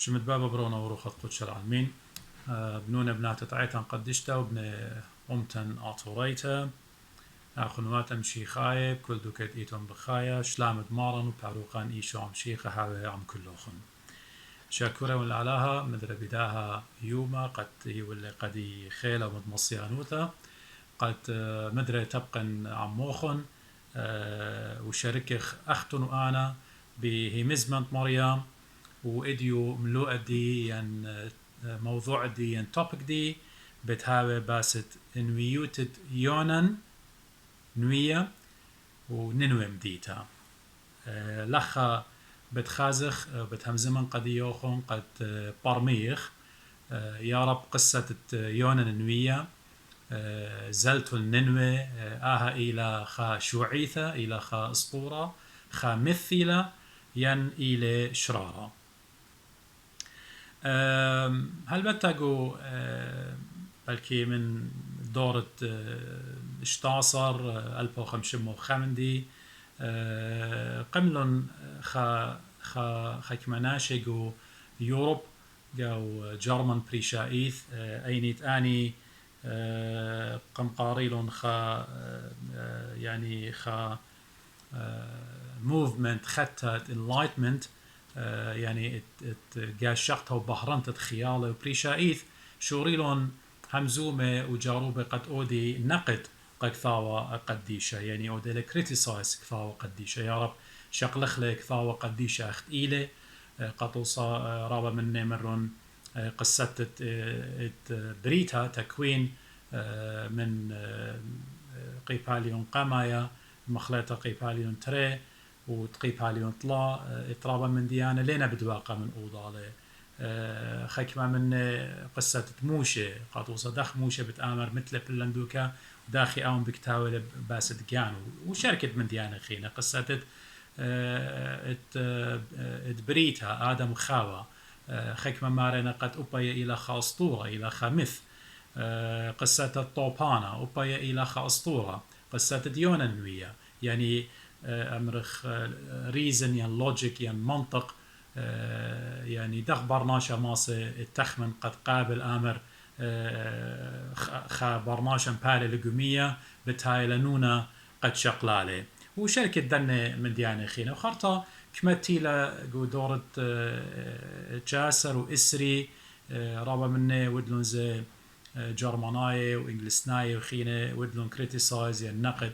شمت بابا برونا وروخة قدش العالمين بنونا بنات تعيتان قدشتا وبن أمتن أطوريتا أخنوات أمشي خايب كل دوكت إيتون بخايا شلامد مارن وباروقان إيشو عم شيخة هاوي عم كلوخن شاكورة والعلاها مدر بداها يوما قد يولي قد خيلة ومدمصيانوتا قد مدر تبقى عم موخن وشاركخ أختن وأنا بهمزمنت مريم وإديو ملوء دي ين موضوع دي ين توبك دي بتهاوي باست انويوتد يونن نوية وننوي مديتا لخا بتخازخ بتهمزمن قد يوخون قد برميخ يا رب قصة يونن نوية زلت الننوي آها إلى خا شوعيثة إلى خا أسطورة خا مثيلة ين إلى شرارة هل بتاقو بلكي من دورة اشتاصر 1505 قملن خا كمناشقو يوروب جو جرمن بريشايث اينيت اني قمقاريلون خا يعني خا موفمنت خطت انلايتمنت يعني جاشقتها وبهرنت خياله وبريشايث شوريلون همزومه وجاروبه قد اودي نقد قد ثاوى قديشه يعني اودي لكريتيسايز كثاوى قديشه يا رب شقلخ لك ثاوى قديشه اخت ايله قطوصا رابا من مرون قصة بريتا تكوين من قيباليون قمايا مخلطة قيباليون تري وتقيباليون طلا اطرابا من ديانة لينا بدواقة من أوضالة خكمة من قصة موشة قطوصا دخ موشة بتآمر مثل بلندوكا داخي أون بكتاول باسد جانو وشاركت من ديانة خينا قصة بريتا آدم خاوة خكمة مارنا قد أبايا إلى خا أسطورة إلى خا مث قصة الطوبانة أبايا إلى خا أسطورة قصة ديونا نوية يعني أمرخ ريزن يعني لوجيك يعني منطق يعني دخ برناشا ماسة التخمن قد قابل آمر خا برناشا مبالي لقمية بتهاي لنونا قد شقلالي وشركة دنة من ديانة خينا وخارطة كمتيلا دورة جاسر وإسري رابا مني ودلون زي جرماناي وإنجلسناي وخينا ودلون كريتيسايز يعني نقد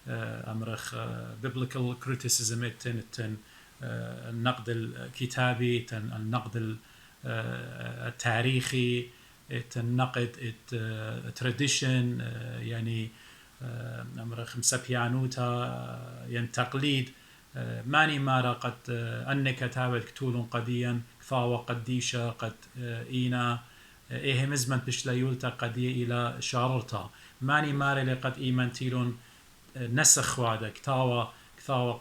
أمرخ biblical criticism التن النقد الكتابي النقد التاريخي النقد tradition يعني أمرخ مسبيانوتا يعني تقليد ماني مارا قد أنك كتابت كتول قديا فاوى قديشة قد إينا إيه مزمن بشليولتا قدية إلى شاررتا ماني مارا لقد إيمان تيلون نسخ وادا كتاوى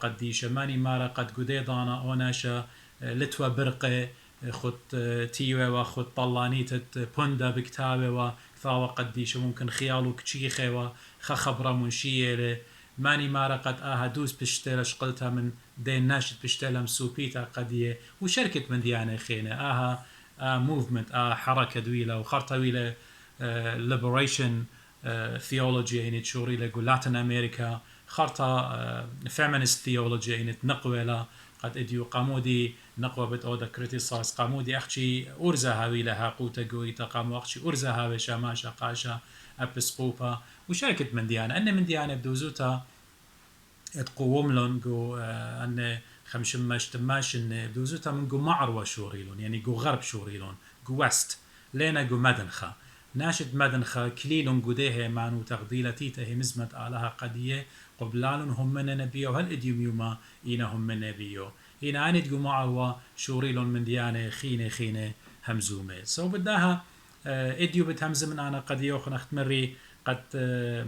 قديشة ماني مارا قد قديدانا أوناشا لتوى برقة خد تيوى وخد طلانيتة بوندا بكتابة وكتاوى قديشة ممكن خيالو كتشيخة وخبرة منشية ماني مارا قد دوس بشتيلا شقلتها من دين ناشد بشتيلا مسوبيتا قدية وشركة من ديانة خينة موفمنت حركة دويلة وخرطة ويلة liberation theology يعني تشوري لقو لاتن أمريكا خرطة feminist theology يعني تنقوة قد اديو قامودي نقوة بتأودا كريتيسايز قامودي أخشي أرزا هاوي لها قوتا قويتا قامو أخشي أرزا هاوي شاماشا قاشا أبسقوبا وشركة من ديانة أن من ديانة بدوزوتا تقوم لون جو أن خمشماش تماش إن بدوزوتا من جو معروة شوريلون يعني جو غرب شوريلون جو وست لينا جو مدنخة ناشد مدنخة كليلون جوديه معنو تغديلتي تهي مزمت آلها قدية قبلالون هم من نبيه وهل إديوم يوما إينا هم من نبيه إينا عند جو معروة شوريلون من ديانة خينة همزومة سو بداها إديو بتهمز من أنا قدية وخنخت مري قد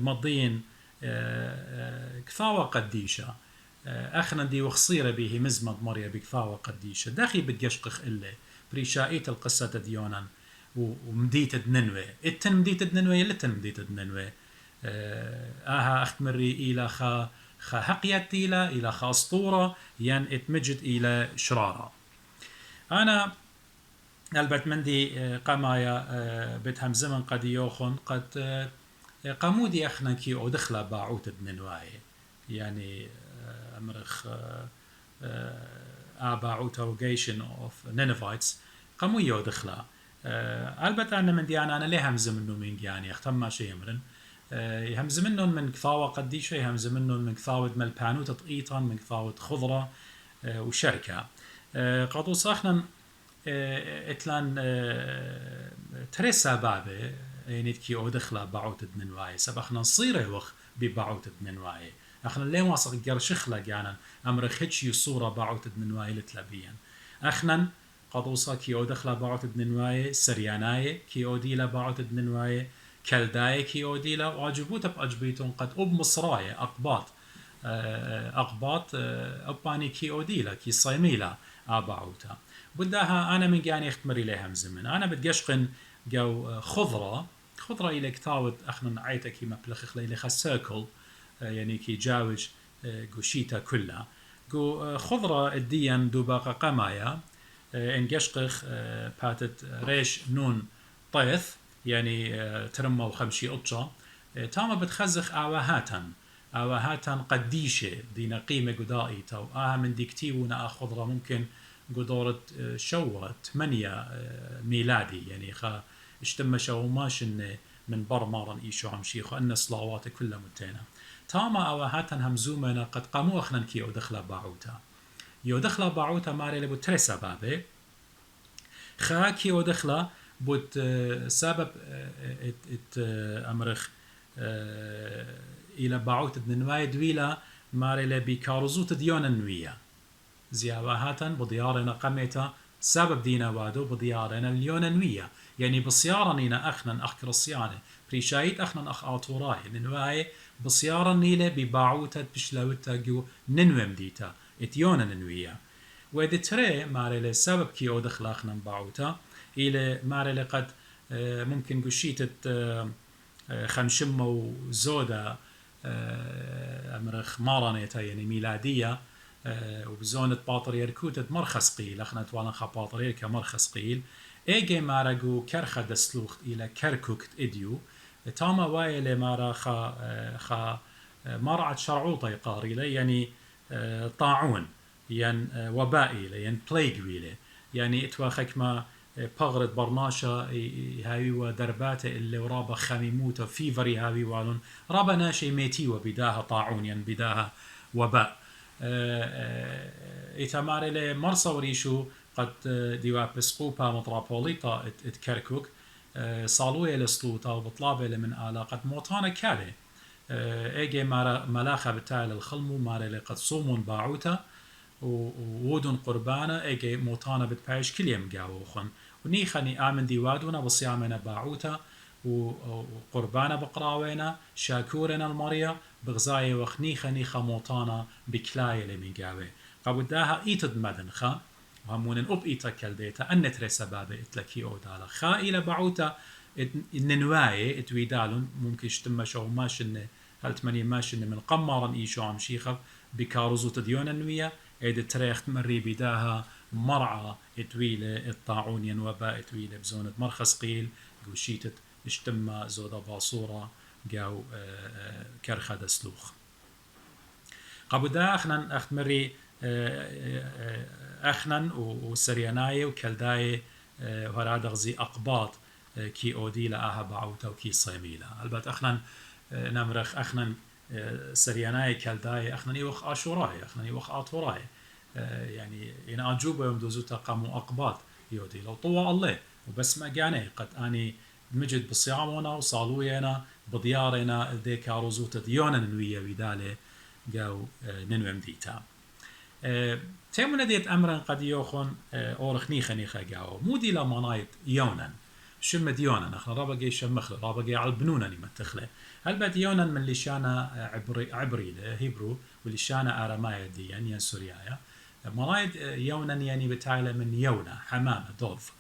مضين كفاوة قديشة أخنا دي وخصيرة به مزمد مريا بكفاوة قديشة داخي بتقشقخ إلا بريشائية القصة ديونا ومديت دننوي التن مديت دننوي يلا التن مديت دننوي أخت مري إلى خا حقيت إلى خا أسطورة ين اتمجد إلى شرارة أنا البت مندي قمايا بتهم زمن قد يوخن قد قمودي اخنا كي او دخله باعوت بننواي يعني امرخ باعوت روجيشن اوف نينفايتس قمو يو دخله البت انا من دي انا ليه همز منه من يعني اختم ما شيء يمرن يهمز منهم من كثاوة قديشة يهمز منهم من كثاوة ملبانو تطقيطا من كثاوة خضرة وشركة قطوس اخنا اتلان تريسا بابي يعني كي او دخلا باعوت دنواي سبخنا نصيره وخ بباعوت دنواي اخنا ليه واثق قرشخلا يعني امر خدشي صورة باعوت دنواي لتلبيا اخنا قطوسا كي او دخلا باعوت دنواي سرياناي كي او ديلا باعوت دنواي كالداي كي او ديلا واجبوت باجبيتون قد اب مصراي اقباط اقباط اباني كي او ديلا كي صيميلا باعوتا بدها انا من يعني اختمري لها مزمن انا بتقشقن جو خضره الى كتاوت اخنا عيتا كي مبلخ ليلي سيركل يعني كي جاوج قوشيتا كلها قو خضره الديان دوباقه قمايا ان قشقخ باتت ريش نون طيث يعني ترمى وخمشي قطشه تاما بتخزخ اواهاتا قديشه دينا قيمه قدائي تو من ديكتي ونا خضره ممكن قدورة شوة 8 ميلادي يعني خا اشتم شو ماش من بر مارن ايشو عم شيخو ان صلاوات كلها متينا تاما اوهاتا همزومنا قد قاموا اخنا كي دخلا باعوتا يو دخلا باعوتا ماري لبو ترسا بابي خا كي دخلا بوت سبب ات امرخ الى باعوت دنواي دويلا ماري لبي كارزوت ديونا نويا زياوهاتا بديارنا قميتا سبب دينا وادو بديارنا اليونانوية يعني بصيارنينا أخنا أخ كريستياني بريشايت أخنا أخ آطوراي ننواي بصيارنيلة بباعوتا بشلوتا جو ننوم ديتا اتيونا ننوية وإذا ترى ماري سبب كي أو دخل أخنا باعوتا إلى ماري قد ممكن قشيتة خمشمة وزودة أمرخ مارنيتا يعني ميلادية وبزونة باطريركوتة مرخص قيل اخنا توالا خا باطريركا مرخص قيل ايجي مارغو كرخة دسلوخت الى كركوكت اديو تاما وايلي مارا خا مرعت شرعوطة يقاريلة يعني طاعون يعني وبائي يعني بلايق ويلي يعني اتواخك ما بغرد برناشا هاوي ودرباته اللي ورابا خميموتا فيفري هاوي والون رابا ناشي ميتي وبداها طاعون يعني بداها وباء إتماري لي مرصوريشو قد ديوا بسقوبا مطرابوليطا اتكركوك صالوية لسلوطا وبطلابة من آلا قد موتانا كالي ايجي ملاخة بالتالي الخلمو ماري لي قد صومون باعوتا وودن قربانا ايجي موتانا بتبايش كل يوم قاوخن ونيخني آمن ديوادونا بصيامنا باعوتا وقربانا بقراوينا شاكورنا المريا بغزاية وخنيخة نيخة موطانا بكلاية لميقاوي قابداها ايتد مدنخا وهمون اب ايتا كالديتا ان ترسا بابا اتلكي او دالا خا الى بعوتا النواية اتويدالون ممكن يشتم شو ماشن هل تمني ماشن من قمارا ايشو عم شيخف بكاروزو تديونا نوية ايد تريخ تمري بداها مرعى اتويلة الطاعون ينوبا اتويلة بزونة مرخص قيل قوشيتت اشتم زودا باصورة جاو كرخة دسلوخ قابودا اخنا اختمري اخنا وسرياناي وكالداي وهرادغزي اقباط كي اودي لآها بعوتا وكي صيميلا البت اخنا نمرخ اخنا سرياناي كالداي اخنا يوخ اشوراي اخنا يوخ اطوراي يعني ان اجوبه يوم دوزوتا قاموا اقباط يودي لو طوى الله وبس ما جاني قد اني مجد بصيامنا وصالوينا بديارنا ذي كاروزوتا ديونا نوية بدالي جاو ننوم ديتا تيمونا ديت أمرا قد يوخون أورخ نيخا جاو مودي لمنايت يونا شم ديونا نخنا رابقي شمخل رابقي عالبنونا نمتخله هل بد يونا من لشانا عبري هيبرو ولشانا أرمايا دي يعني سوريايا منايت يونا يعني بتاعله من يونا حمامة دوف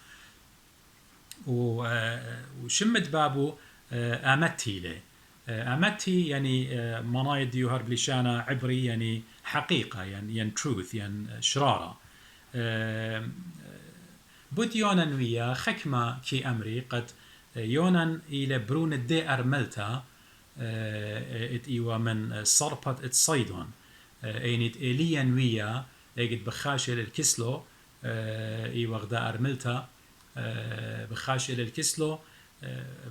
وشمت بابو امتي له امتي يعني منايد ديوهر بلشانا عبري يعني حقيقه يعني truth يعني شراره بود يونان ويا خكمة كي أمري قد يونان إلى برون الدي أرملتا ات إيوا من صربت ات صيدون اينت إليان ويا ايجت بخاشل الكسلو إيوا غدا أرملتا بخاشل الكسلو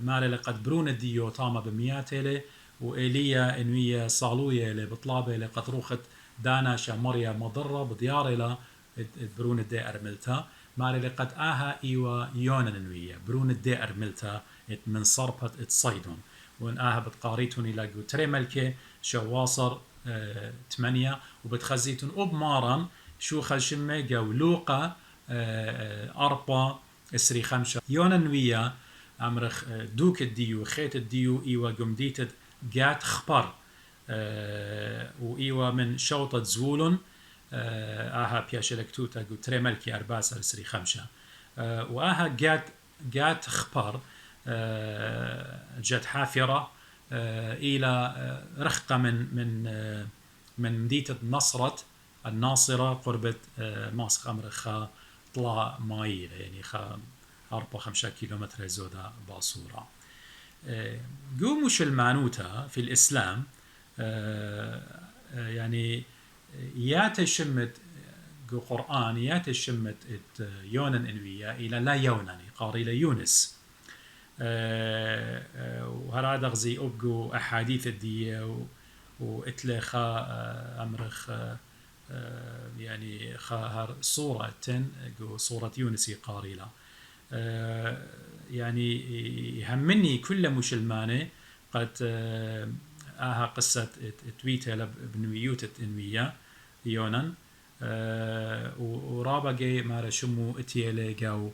مال لقد برون الديو طامة بمياتيلي وإليا إنويا صالوية لبطلابة لقد روخت دانا شمريا مضرة بديارة برون الدي أرملتا مالي لقد آها إيوا يونان إنويا برون الدي أرملتا من صربت اتصيدون وإن آها بتقاريتون إلى تري ملكة شواصر 8 وبتخزيتون أبمارا شو خلشمة جو لوقا 4 اسري 5 يونان ويا أمرخ دوك الديو خيت الديو إيوا قمديت جات خبر وإيوا من شوطة زولون آها بياشلكتوتا قو تري ملكي أرباس أرسري 5 وآها جات خبر جات حافرة إلى رخقة من مدينة الناصرة قربة ماسك أمرخا طلع مايل يعني خا 4-5 كيلومتر زودا باصورة جو مسلمانوتا في الإسلام يعني يات شمت جو قرآن يات شمت يونان إنويا إلى لا يونان قاري ليونس وهذا غزي أبجو أحاديث الدية وإتلخا أمرخ يعني خاهر صورة جو صورة يونس قاري له يعني يهمني كل مسلمانة قد آها قصة تويتة بنويوت انويا يونان ورابقة ما رشمو اتيالي جو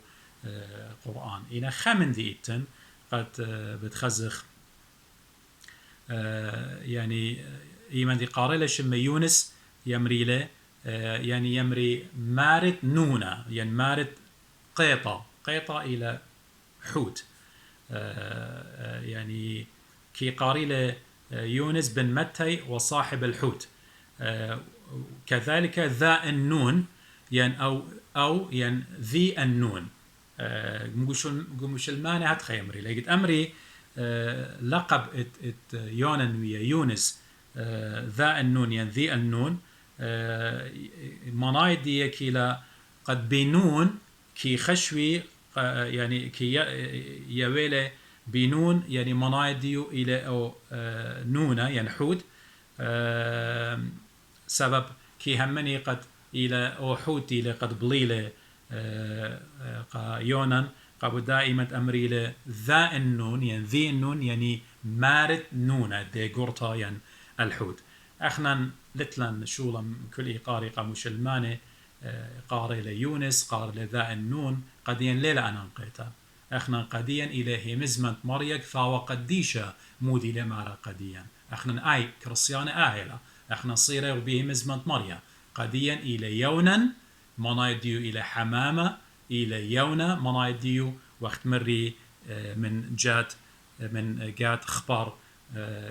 قرآن إنا خامن دي إتن قد بتخزخ يعني إيمان دي قارلة شم يونس يمري له يعني يمري مارد نونا يعني مارد قيطة إلى حوت يعني كي قاريله يونس بن متى وصاحب الحوت كذلك ذا النون يعني أو يعني ذي النون مسلمان هتخي أمري لقيت أمري لقب ات يونان ويا يونس ذا النون يعني ذي النون منايد دي كيلا قد بينون كي خشوي يعني كي يويله بنون يعني منايديو إلى أو نونة يعني حوت سبب كي همني قد إلى أو حوت إلى قد بليلة يونان قبل دائما أمري له ذا النون يعني ذي النون يعني مارد نونة دي قرطة يعني الحوت احنا لتلن شولا كل قاري قاموشلمانه قاري ليونس قاري لذا النون قديا ليلة أنا نقيتها احنا قديا إلى همزمنت مريك ثاوى قديشة مودي لمارا قديا احنا اي كريستيان اهلا احنا صيرة وبهمزمنت مريا قديا إلى يونا منايديو إلى حمامة إلى يونا منايديو وقت مري من جات خبر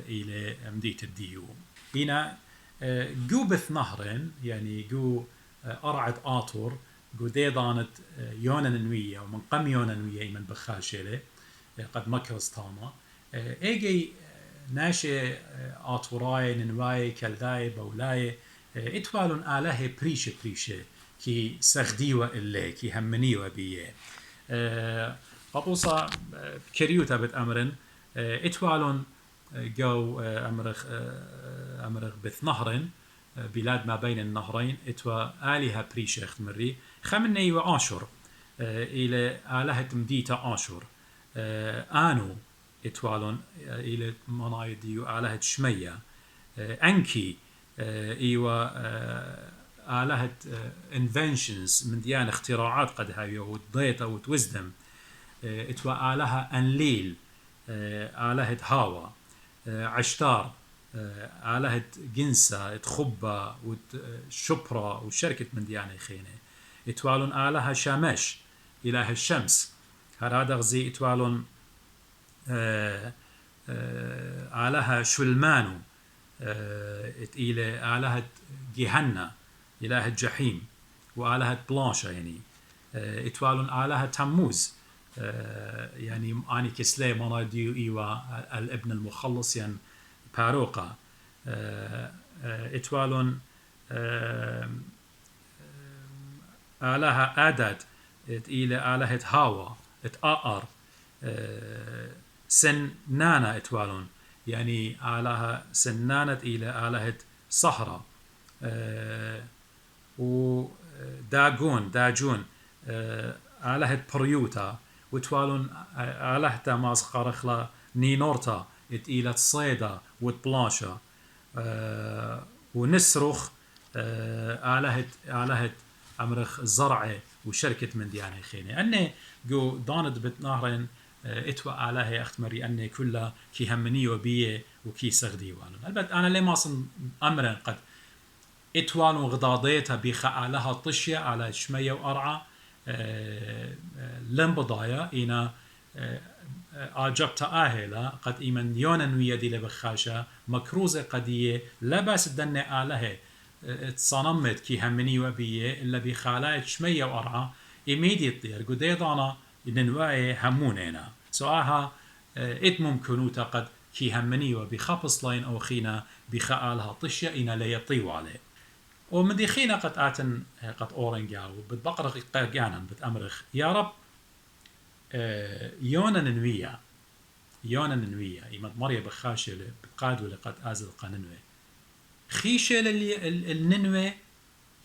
إلى مديت الديو هنا جو بث نهرين يعني جو أرعد آطور جو ديضانت يونانوية ومن قم يونانوية من بخاشلة قد مكرز تاما ايجي ناشي آطوراي ننواي كالداي بولاي اتوالون آله بريشة كي سخديوة اللي كي همنيوة بيه قبوصة كريوتا بتأمرن اتوالون جو أمرخ بث نهرين بلاد ما بين النهرين اتوا آلهة بريشة اختمري خمني وآشر إلى آلهة مديتا آشر آنو اتوالون إلى منايديو آلهة شمية أنكي إيوا آلهة inventions من ديان اختراعات قد هاي وديتا وتوزدم اتوا آلهة أنليل آلهة هاوا عشتار آلهة جنسة تخبة وشبرة وشركة من ديانة خينة اتوالون آلهة شامش إله الشمس هذا غزي اتوالون آلهة شلمانو إلى آلهة جهنة إله الجحيم وآلهة بلانشة يعني اتوالون آلها تموز يعني آني كسلي مناديو إيوا الابن المخلص يعني باروقة اتوالون آلها آدد إلى آلهة هاوا اتآر سنانة اتوالون يعني آلهة سنانة إلى آلهة صحراء داجون آلهة بريوتا وتوالون آلهة ماز قارخلا نينورتا إلى صيدا وتبلاشا ونسرخ آلهة أمرخ زرعة وشركة من ديانة خيني أني جو داند بتنهرين اتوا آلهة أختمري أني كلها كي همني وبيه وكي سغدي والون البت أنا ليه ما صن أمرا قد اتوالون غضاضيتها بيخا آلهة طشية على شمية وأرعى لم بضايا إنا أجبت آهلا قد إيمن يونن ويدي لبخاشة مكروزة قدية لباس دنة آلهة تصنمت كي همني وبيه إلا بخالاية شمية وأرعى immediately قديدانا ننواي همونينا سواها ممكنوتا قد كي همني وبخبص لاين أو خينا بخالها طشية إنا ليطيو عليه ومن دي خينا قد آتن قد أورنجاو بتبقرق قاقانا بتأمرخ يا رب يونا ننوية إيمت مريا بخاشة بقادو لقد آزل قاننوي خيشة للننوي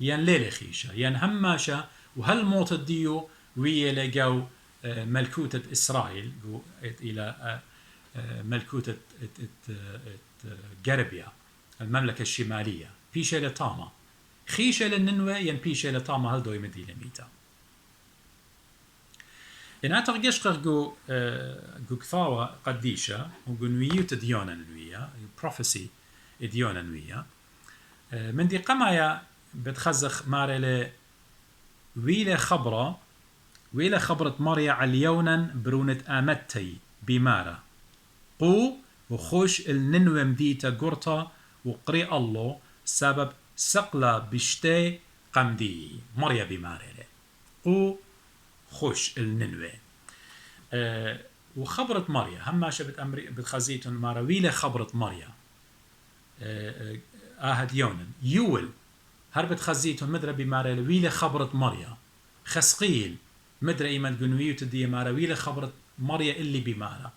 ين ليلة خيشة ين هماشة وهل موت الديو ويا لقاو ملكوتة إسرائيل إلى ملكوتة غربيا المملكة الشمالية بيشة لطامة خيشة للننوي ين بيشة لطامة هل دوي مدي لميتا إن أترجش جو كثاوة قديشة وجنوية ديونا نوية prophecy ديونا نوية من دي قمايا بتخزخ مارلة ويلة خبرة مريا عليونا برونة آمتي بمارة قو وخوش الننوى مديتا قرطة وقري الله سبب سقلا بشتي قمدي مريا بمارلة قو خوش الننوى وخبرة مريا هم شبت أمري بتخزيتون مارويلة خبرة مريا آهد يونن يول هربت خزيتون مدرى بمارا ويلة خبرة مريا خسقيل مدرى إيمان قنوية تدي مارا ويلة خبرة مريا اللي بمارا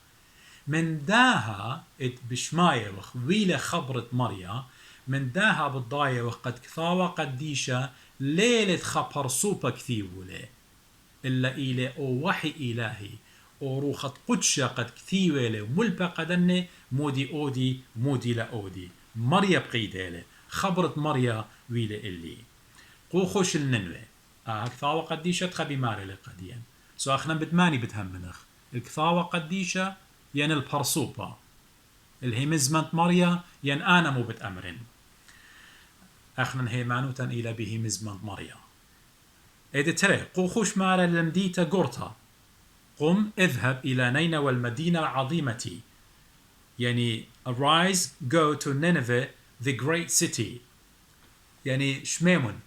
من داها بشماية وخ ويلة خبرة مريا من داها بالضاية وقد كثاوة قديشة ليلة خبر سوبا كثيولة إلا إلى أو وحي إلهي أو روخة قدشة قد كثيولة وملبا قدنة مودي أودي مودي لا أودي مريا بقيدالة خبرة مريا ويلة اللي قو خوش الننوة كثاوة قديشة تخبي ماري لقديا سو أخنا بتماني بتهمنخ الكثاوة قديشة ين البرصوبة الهيمزمنت مريا ين أنا مو بتأمرن أخنا هيمانوتا إلى بهيمزمنت مريا إذا ترى قو خوش ماري لمديتا قرطة قم اذهب إلى نينوى المدينة العظيمة يعني arise go to Nineveh the great city يعني شميمون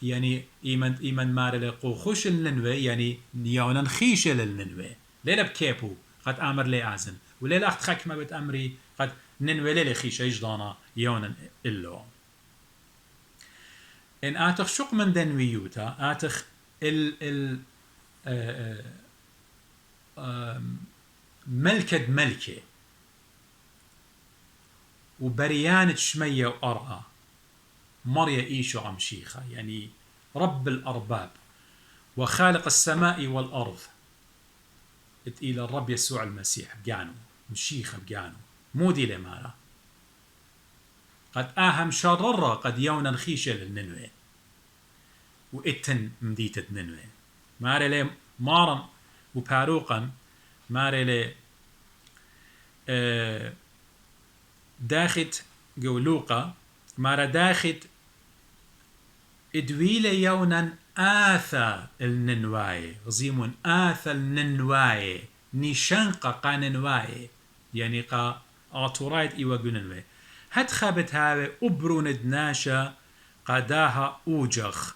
يعني إيمان ماري لقو خوش الننوى يعني نيونا نخيش للننوى ليلة بكيبو قد أمر لي آزن وليلة أخت خكمة بتأمري قد ننوى ليلة خيش يجدانا يونا إلو إن آتخ شق من دنويوتا آتخ ملكة وبريانة شمية وأرعى مريا إيشو عمشيخة يعني رب الأرباب وخالق السماء والأرض إلى الرب يسوع المسيح بجانو مشيخة بجانو مودي لمارا قد آهم شرر قد يونا نخيشة للننوى وإتن مديتة ننوى ماري لي مارا وباروقا ماري لي داخت جولوقا مارا داخت ادويل يونا آثى الننواي غزيمون آثى الننواي نيشنقا قاننواي يعني قا آتورايت إيوا قننواي هات خابت هاوي أبرون دناشا قداها أوجخ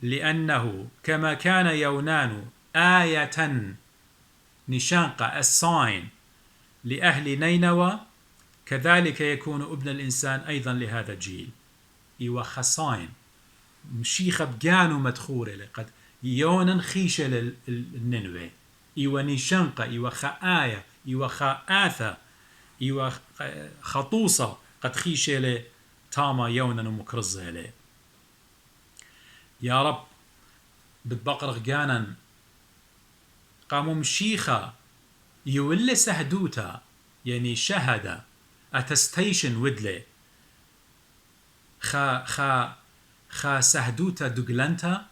لأنه كما كان يونان آية نشانقة الساين لأهل نينوى كذلك يكون ابن الإنسان أيضا لهذا الجيل. إيوه خصاين مشيخة بجانو مدخورة لقد يونا خيشة للننوى إيوه نشانقة إيوه خآية إيوه خآثة إيوه خطوصة قد خيشة لتاما يونا ومكرزة له. يا رب بتبقرغ جانا قاموا مشيخة يولي سهدوتا يعني شهد اتستيشن ودلي خا سهدوتا دقلنتا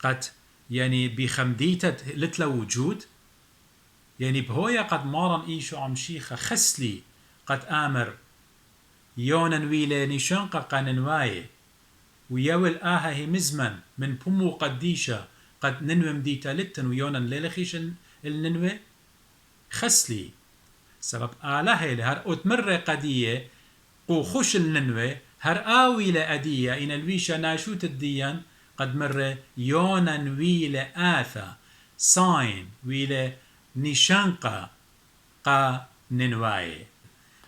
قد يعني بخمديتا لتلا وجود يعني بهويا قد مارن ايشو عمشيخة خسلي قد امر يونن ويلي نشانقا قاننواي ويول آها هي مزمن من بمو قديشة قد ننوي مديتا لتن ويونن ليلخيش الننوي خسلي سبب آلهي لهر أتمر قدية قوخش الننوي هر آوي لأدية إن الويشة ناشوت الديان قد مر يونن ويلة آثا ساين ويلة نشانقا قا ننواي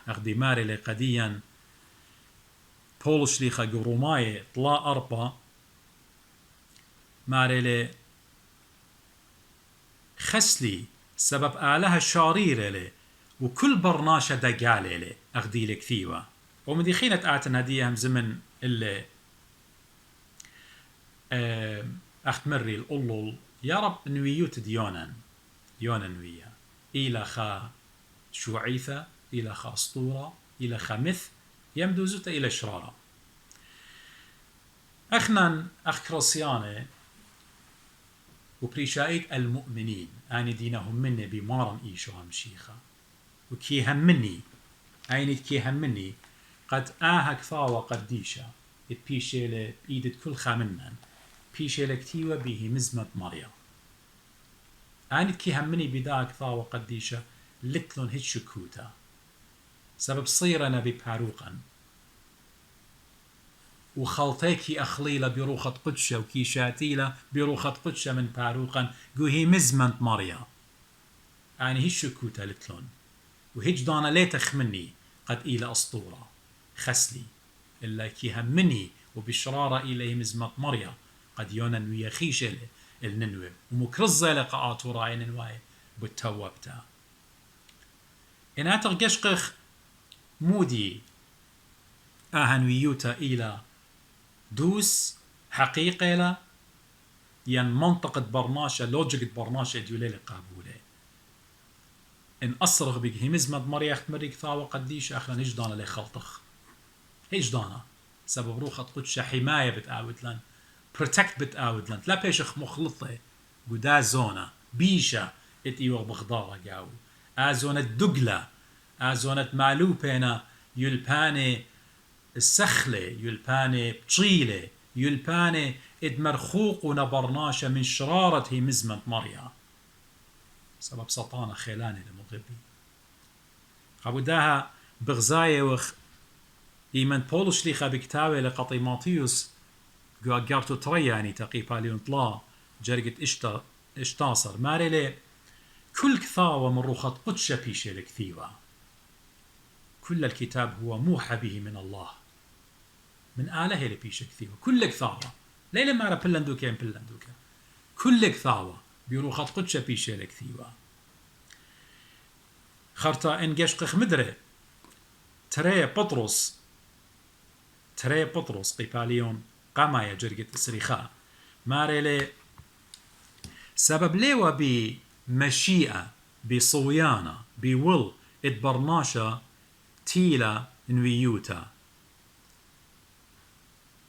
أخدي ماري لقديا بولش ليخا قروماي طلا أربا ماري لي خسلي سبب آلها شارير لي وكل برناشة دقالي لي أخدي لك ثيوة ومدي خينة آتنا ديهم زمن اللي أختمري الأولول يا رب نويوت ديونا نويا إلى خا شوعيثة إلى خا أسطورة إلى خا مث يمدوزوت إلى شرارة أخنا أخ كرسيانة وبريشايت المؤمنين أنا دينهم مني بمارن إيشو همشيخة وكي هم مني أين كي هم مني قد آهك ثاوة قديشة بيشيلة بإيدت كل خامنن بيشيلة كتيوة به مزمة مريا أين كي هم مني بداك ثاوة قديشة لتلون هتشكوتا سبب صيرنا بباروقا وخلطيكي أخليلة بروخة قدشة وكي شاتيلة بروخة قدشة من باروقا قوهي مزمة مريا يعني هتشكوتا لتلون وهج دانا ليتخ مني قد إلى أسطورة خسلي إلا كي همني وبشرارة إليه مزمة مريا قد يونن ويخيش الننوي ومكرزة لقاءات وراي ننواي بالتوابتا إن أترقشقخ مودي آهن ويوتا إلى دوس حقيقة لا ين منطقة برناشة لوجيك برناشة ديولي قابولة إن أصرغ بك همزمة مريا اختمريك ثاوة قديش أخلا نجدانا لي خلطخ هجدانا سبب روخة قدشة حماية بتقاود protect بتقاود لن لا بيشخ مخلطة قدا زونة بيشة اتيوغ بغضارة قاو آزونة دقلة آزونة مالوبينا يلباني السخلة يلباني بطيلة يلباني ادمرخوق ونبرناشة من شرارة هي مزمة مريا سبب سطانة خيلاني لمغبي قابوداها بغزاية وخ إيمان بولش ليخا بكتاوي لقطيماتيوس قارتو ترياني تقي باليون طلا جرقت اشتاصر ماري لي كل كثاوة من روخة قدشة بيشي لكثيوة كل الكتاب هو موحى به من الله من آله لبيشي كثيوة كل كثاوة ليلة مارا بلندوكا بلندوكا كل كثاوة بروخة قدشة بيشي لكثيوة خرطة إن قشقخ مدري تري بطرس قيباليون قاما جرقت سريخا ماريلي سبب ليوا بمشيئة بصويانة بول اتبرناشا تيلا نويوتا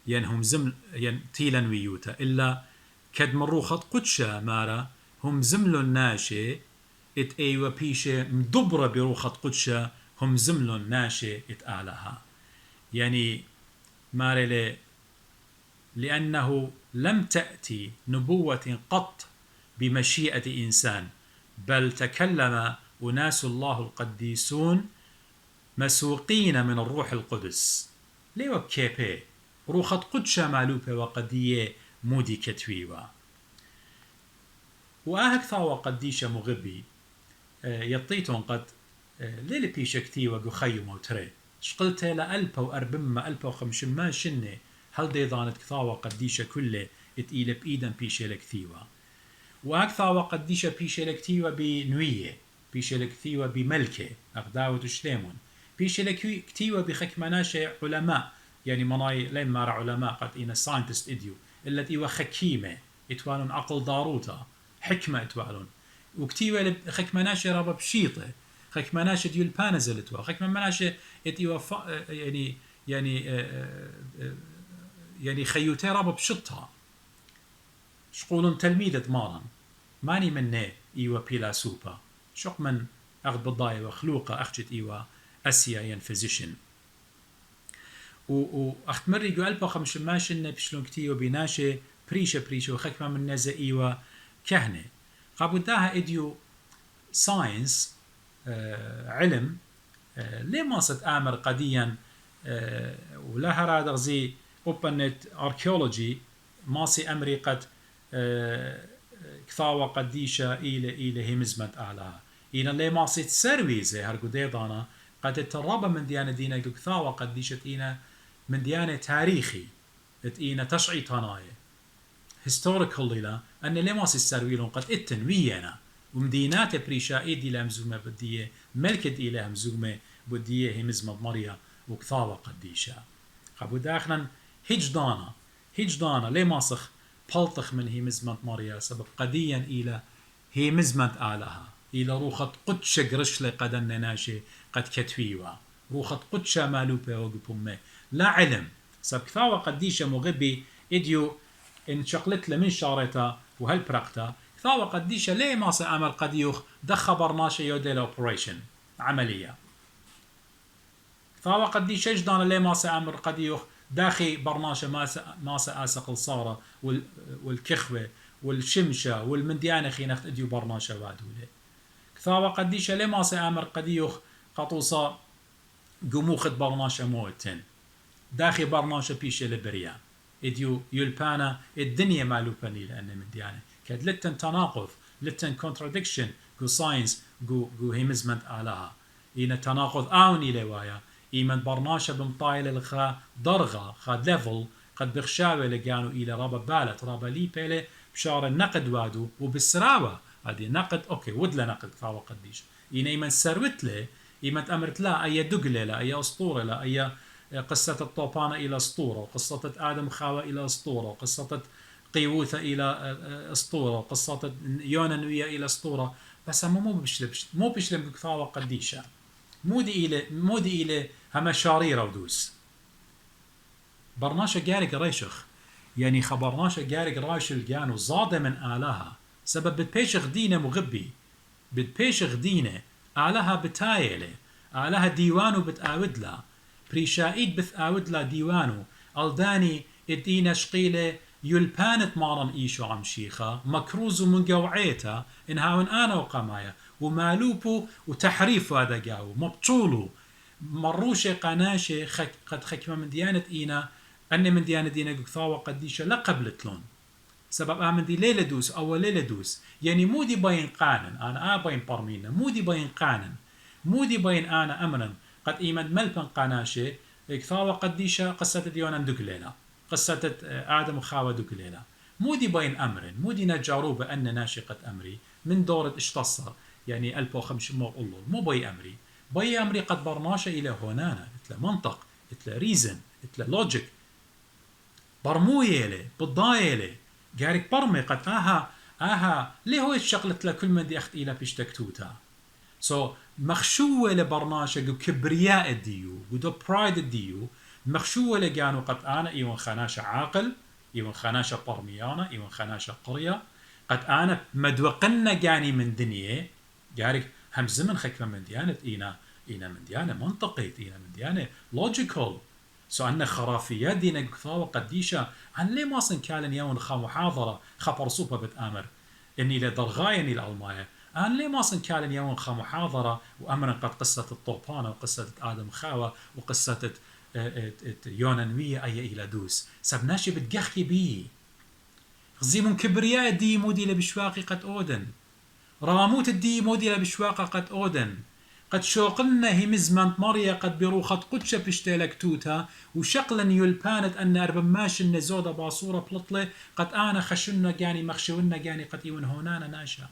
هم زمل تيلا نويوتا إلا كد مروخة قدشة مارا هم زملو الناشي ات ايوا بيشي مدبرة بروخة قدشة هم زملو الناشي ات آلها يعني ماريلي لأنه لم تأتي نبوة قط بمشيئة إنسان بل تكلم أناس الله القديسون مسوقين من الروح القدس ليو كيبي روخة قدشة مالوبة وقدية مودي كتويوا وآهك ثاوى قديشة مغبي يطيتون قد ليلي بيشة كتيوة قو خيو موتري شقلت لا ألبا وأربما ألبا وخمشما شنة هل دي ظانت كثاوى قديشة كله اتقيل بإيدا بيشة لكثيوة وآهك ثاوى قديشة بيشة لكثيوة بنوية بيشة لكثيوة بملكة أغداوة وشليمون بيشة لكثيوة بخكمناشة علماء يعني مناي لين مارا علماء قد إينا ساينتست إديو التي إيوة خكيمة اتوالون عقل داروتا حكمة اتوالون وكتيوة خكمناشة رابا بشيطة خكمناشة ديو البانزل اتوا خكمناشة اتيوا يعني خيوتي رابا بشطها شقولون تلميذة مارا ماني منه إيوا بيلا سوبا شق من أخذ بالضاية وخلوقة أخجت إيوا أسيا ين فيزيشن وأخت مري جو ألبا خمش ماشن بشلون كتيو بيناشة بريشة وخكمة من نزا إيوا كهنة قابوداها إديو ساينس علم ليه ما صد آمر قديا ولها رادغ زي أوبنت أركيولوجي ماسي أمريقة كثاوة قديشة إلى همزمت أعلاها إلى ليه ماسي تسروي زي هرقو ديضانا قد تربى من ديانة دينا كثاوة قديشة إينا من ديانة تاريخي إينا تشعي طناية historical لا أن ليه ماسي تسروي لهم قد التنوينا ومدينات بريشائي دي لامزومة بدية ملكة دي لامزومة بدية همزمة مريا وكثاوة قديشة قبو داخلا هجدانا ليه ماسخ بلطخ من همزمة مريا سبب قديا إلى همزمة آلها إلى روخة قدشة قرشلة قدن ناشي قد كتويوا روخة قدشة مالوبة وقبومة لا علم سبب كثاوة قديشة مغبي إديو إن شقلت لمن شارتا وهالبرقتا كثاوة قديشة ليه ما سأعمل قديوخ دخ برناشة يوديل أوبريشن عملية كثاوة قديشة جدانا ليه ما سأعمل قديوخ داخي برناشة ما سأسق الصارة والكخوة والشمشة والمنديانة خينخت اديو برناشة وادولة كثاوة قديشة ليه ما سأعمل قديوخ قطوصة قموخت برناشة موتين داخي برناشة بيشة لبريا اديو يلبانا الدنيا مالوباني لأن منديانة كاد لتن تناقض لتن كونتراديكشن جو ساينس جو هيمزمنت آلها إينا تناقض آوني لوايا إيمن برناشة بمطايلة لخا درغة خا ليفل قد بخشاوة لقانو إلى رابا بالت رابا لي بيلي بشار النقد وادو وبالسراوة هذه نقد أوكي ودلا نقد كثاوة قديش إينا إيمن سروت له إيمن أمرت لا أي دقلة لا أي أسطورة لا أي قصة الطوبانة إلى أسطورة وقصة آدم خاوة إلى أسطورة وقصة قيوثة إلى أسطورة وقصة يونا نوية إلى أسطورة بس مو بشلم كثاوة قديشة مودي إلى هما شاريرة ودوس برناشة جارق ريشخ يعني خبرناشة جارق رايش الجانو زادة من آلها سبب بتبيشخ دينة مغبي بتبيشخ دينة آلها بتايلة آلها ديوانو بتآودلا بريشايد بتآودلا ديوانو الداني الدينة شقيلة يلبانت مارن إيشو عم شيخة مكروزو من قوعيتا إنهاون أنا وقمايا ومالوبو وتحريف هذا جاو مبطولو مروشة قناشة قد خكمة من ديانة إينا أن من ديانة دينا قثاوة قديشة لا قبلت لون سبب آمن دي ليلة دوس أو ليلة دوس يعني مو دي باين قانن أنا باين برمينا مو دي باين قانن مو دي باين أنا أمرا قد إيمن ملبن قناشة قثاوة قديشة قصة ديوانا دقلينا قصة آدم وخاوة دقلينا مو دي باين أمر مو دي نجاروبة أن ناشقة أمري من دورة اشتصر يعني 1500 الله مو باي أمري باي أمري قد برناشة إلى هونانا إتلا منطق إتلا ريزن إتلا لوجيك برموية لي بالضاية لي قارك برمي قد آها ليه هو الشغلت لكل من دي أخت إلى بيشتكتوتا مخشوة لبرناشة كبرياء الديو ودو برايد الديو مخشوة لقانو قد أنا إيوان خناشة عاقل إيوان خناشة برميانة إيوان خناشة قرية قد أنا مدوقنا جاني من دنيا جارك هم زمن خكمة من ديانة إينا من ديانة منطقية إينا من ديانة لوجيكال أن خرافيات دينا كثاوة قديشة عن ليه ما سنكالن يوم خا محاضرة خبر صوبة بتأمر إني لدرغايني الألماية أن ليه ما سنكالن يوم خا محاضرة وأمرا قد قصة الطوبانة وقصة آدم خاوة وقصة يونانوية أي إلى دوس سبناشي بتجخي بيه غزيمون كبرياء دي مودي لبشواقي قد أودن راموت الدي مودي لبشواقة قد أودن قد شوقلنا همزمنت مريا قد بروخت قدشة بشتالك توتا وشقلا يلبانت أن أربن ماش النزودة باصورة بلطلة قد أنا خشنا جاني مخشونا جاني قد إيون هونانا ناشا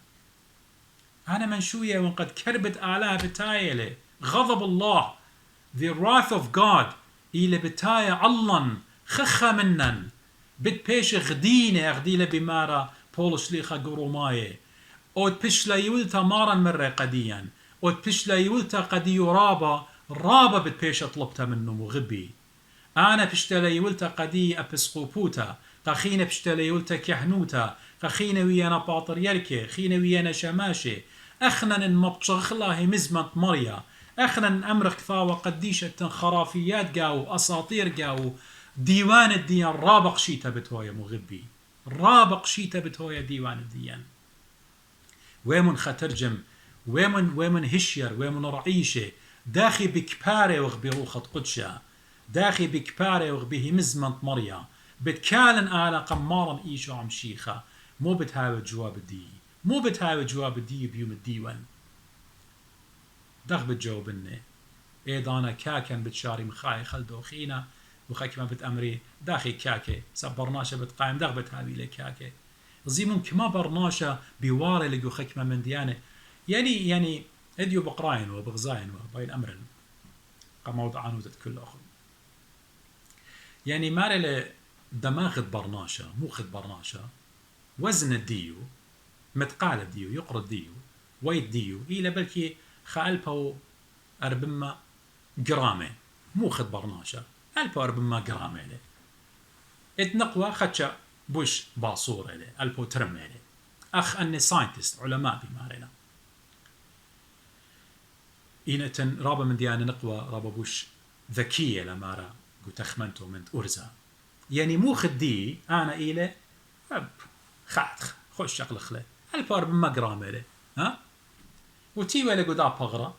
أنا منشوية وقد كربت آلها بتايلة غضب الله the wrath of God إلى بتاية علن خخا منن بت بيش غدينة أغديلة بمارا بولش ليخا قروماية أود بشلا يولتا مارا مرة قديا أود بشلا يولتا قديو رابا بت بيش طلبتا منه مغبي أنا بشتلا يولتا قدي أبسقوبوتا قخينة بشتلا يولتا كهنوتا قخينة ويانا باطريركي خينة ويانا شماشي أخنا مبتشغلا مزمت مريا أخنا أمرك ثاوى قديشة خرافيات قاو أساطير قاو ديوان الديان رابق شيتا بتويا مغبي رابق شيتا بتويا ديوان الديان ويمن خترجم ويمن هشير ويمن رعيشة داخي بكباري وغبيروخة قدشة داخي بكباري وغبيه مزمنت مريا بتكالن آلا قمارا إيشو عم شيخة مو بتهاوي جواب الدي مو بتهاوي جواب الدي بيوم الديوان دغ بتجاوبني ايضانا كاكن بتشاري مخاي خلدو خينا وخيك ما بتأمري داخي كاكي سبرناشا بتقايم دغ بتهاوي لي كاكي زيمون كما برناشا بواري لقو خكمة من ديانة يعني اديو بقراين وبغزاين وبين أمرن قمود عنودة كل أخر يعني ماري دماغ برناشا مو خد برناشا وزن الديو متقال الديو يقر الديو ويد ديو إلى بلكي خالبو أربما جرامي مو خد برناشا ألبو أربما جرامي له اتنقوى خدشا بوش باصور له ألبو ترمي له أخ أني ساينتست علماء بمارنا إنتن رابا من ديانة نقوى رابا بوش ذكية لمارا قلت أخمنتو من أرزا يعني مو خدي أنا إلى خاتخ خوش شغل خله البار بما جرامي له ها وتي ولا قدا بغرة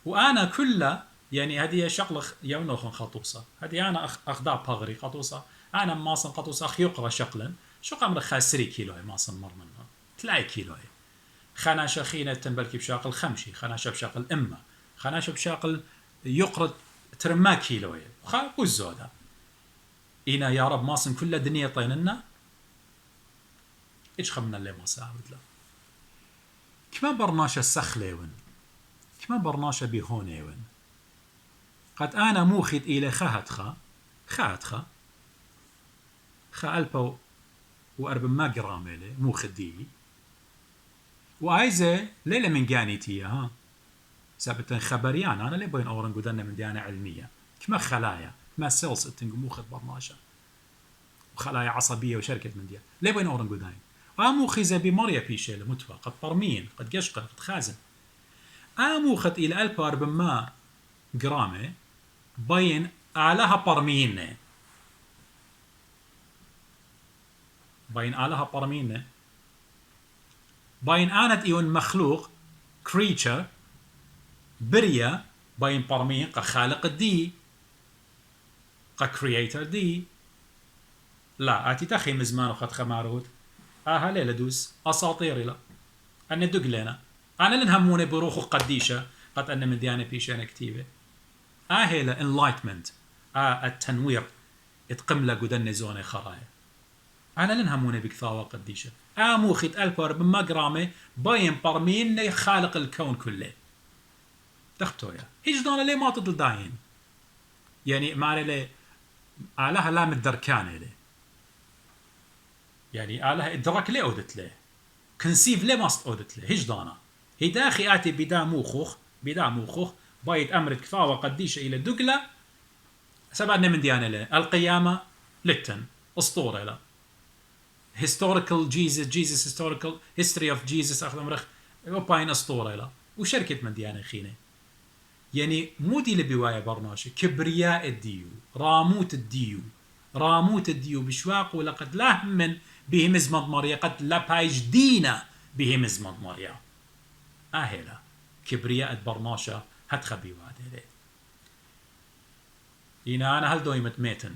وأنا كله يعني هذه شغلة يونوخن خطوصة هذه أنا أخدا بغري خطوصة أنا ماصن خطوصة أخ يقرأ شغلا شو قامر خاسري كيلو ماصن مر منها تلاقي كيلو خناشة خينة تنبلكي بشاقل خمشي خناشة بشاقل إما خناشة بشاقل يقرأ ترما كيلو والزودة إنا يا رب ماصن كل دنيا طيننا إيش خمنا اللي ما ساعد له كما برناشة سخليون كما برناشة بيهونيون قد أنا موخد إلى خاتخا ألبو وأرب ما جرامله موخدي وعايزة ليلة من جانيتي ها سابتن خبريان أنا ليه بين أورن قدرنا من ديانة علمية كما خلايا ما سيلز التنجو موخد برناشة وخلايا عصبية وشركة من ديانة ليه بين أورن قداين آموخذ بمريا بيشيل متوى قد طرمين قد قشقة قد خازن آموخت إلى ألبو أرب ما جرامه بين آلها برمين بين آلها برمين بين آنت إيون مخلوق creature بريا بين برمين كخالق الدي كcreator دي لا آتي تخي مزمان وخد خمارود ليلة دوس أساطير لا أن دق لنا أنا لنهموني بروخ قديشة قد أن من ديانة بيشانة كتيبة هيلا enlightenment التنوير اتقم له قدن زونة خرايا أنا لنهموني بكثاوة قديشة موخيت ألبر بما قرامي باين برمين خالق الكون كله تختويا هيج دانا ليه ما تضل داين يعني مالي ليه آلها لا مدركان ليه يعني آلها إدراك ليه أودت ليه كنسيف ليه ما أودت ليه هيج دانا هي داخي آتي بدا موخوخ بايد أمرت كفاوة قديشة إلى دقلة سبعنا من ديانة له القيامة لتن أسطورة له historical Jesus historical history of Jesus أخذ أمرخ وباين أسطورة له وشركة من ديانة خينة يعني مو دي لبواية برناشة كبرياء الديو راموت الديو بشواق ولقد لا من به مزمض مريا قد لا بايج دينا به مزمض مريا أهلا كبرياء برناشة هتخبي وادي إنا أنا هل دويمت ميتن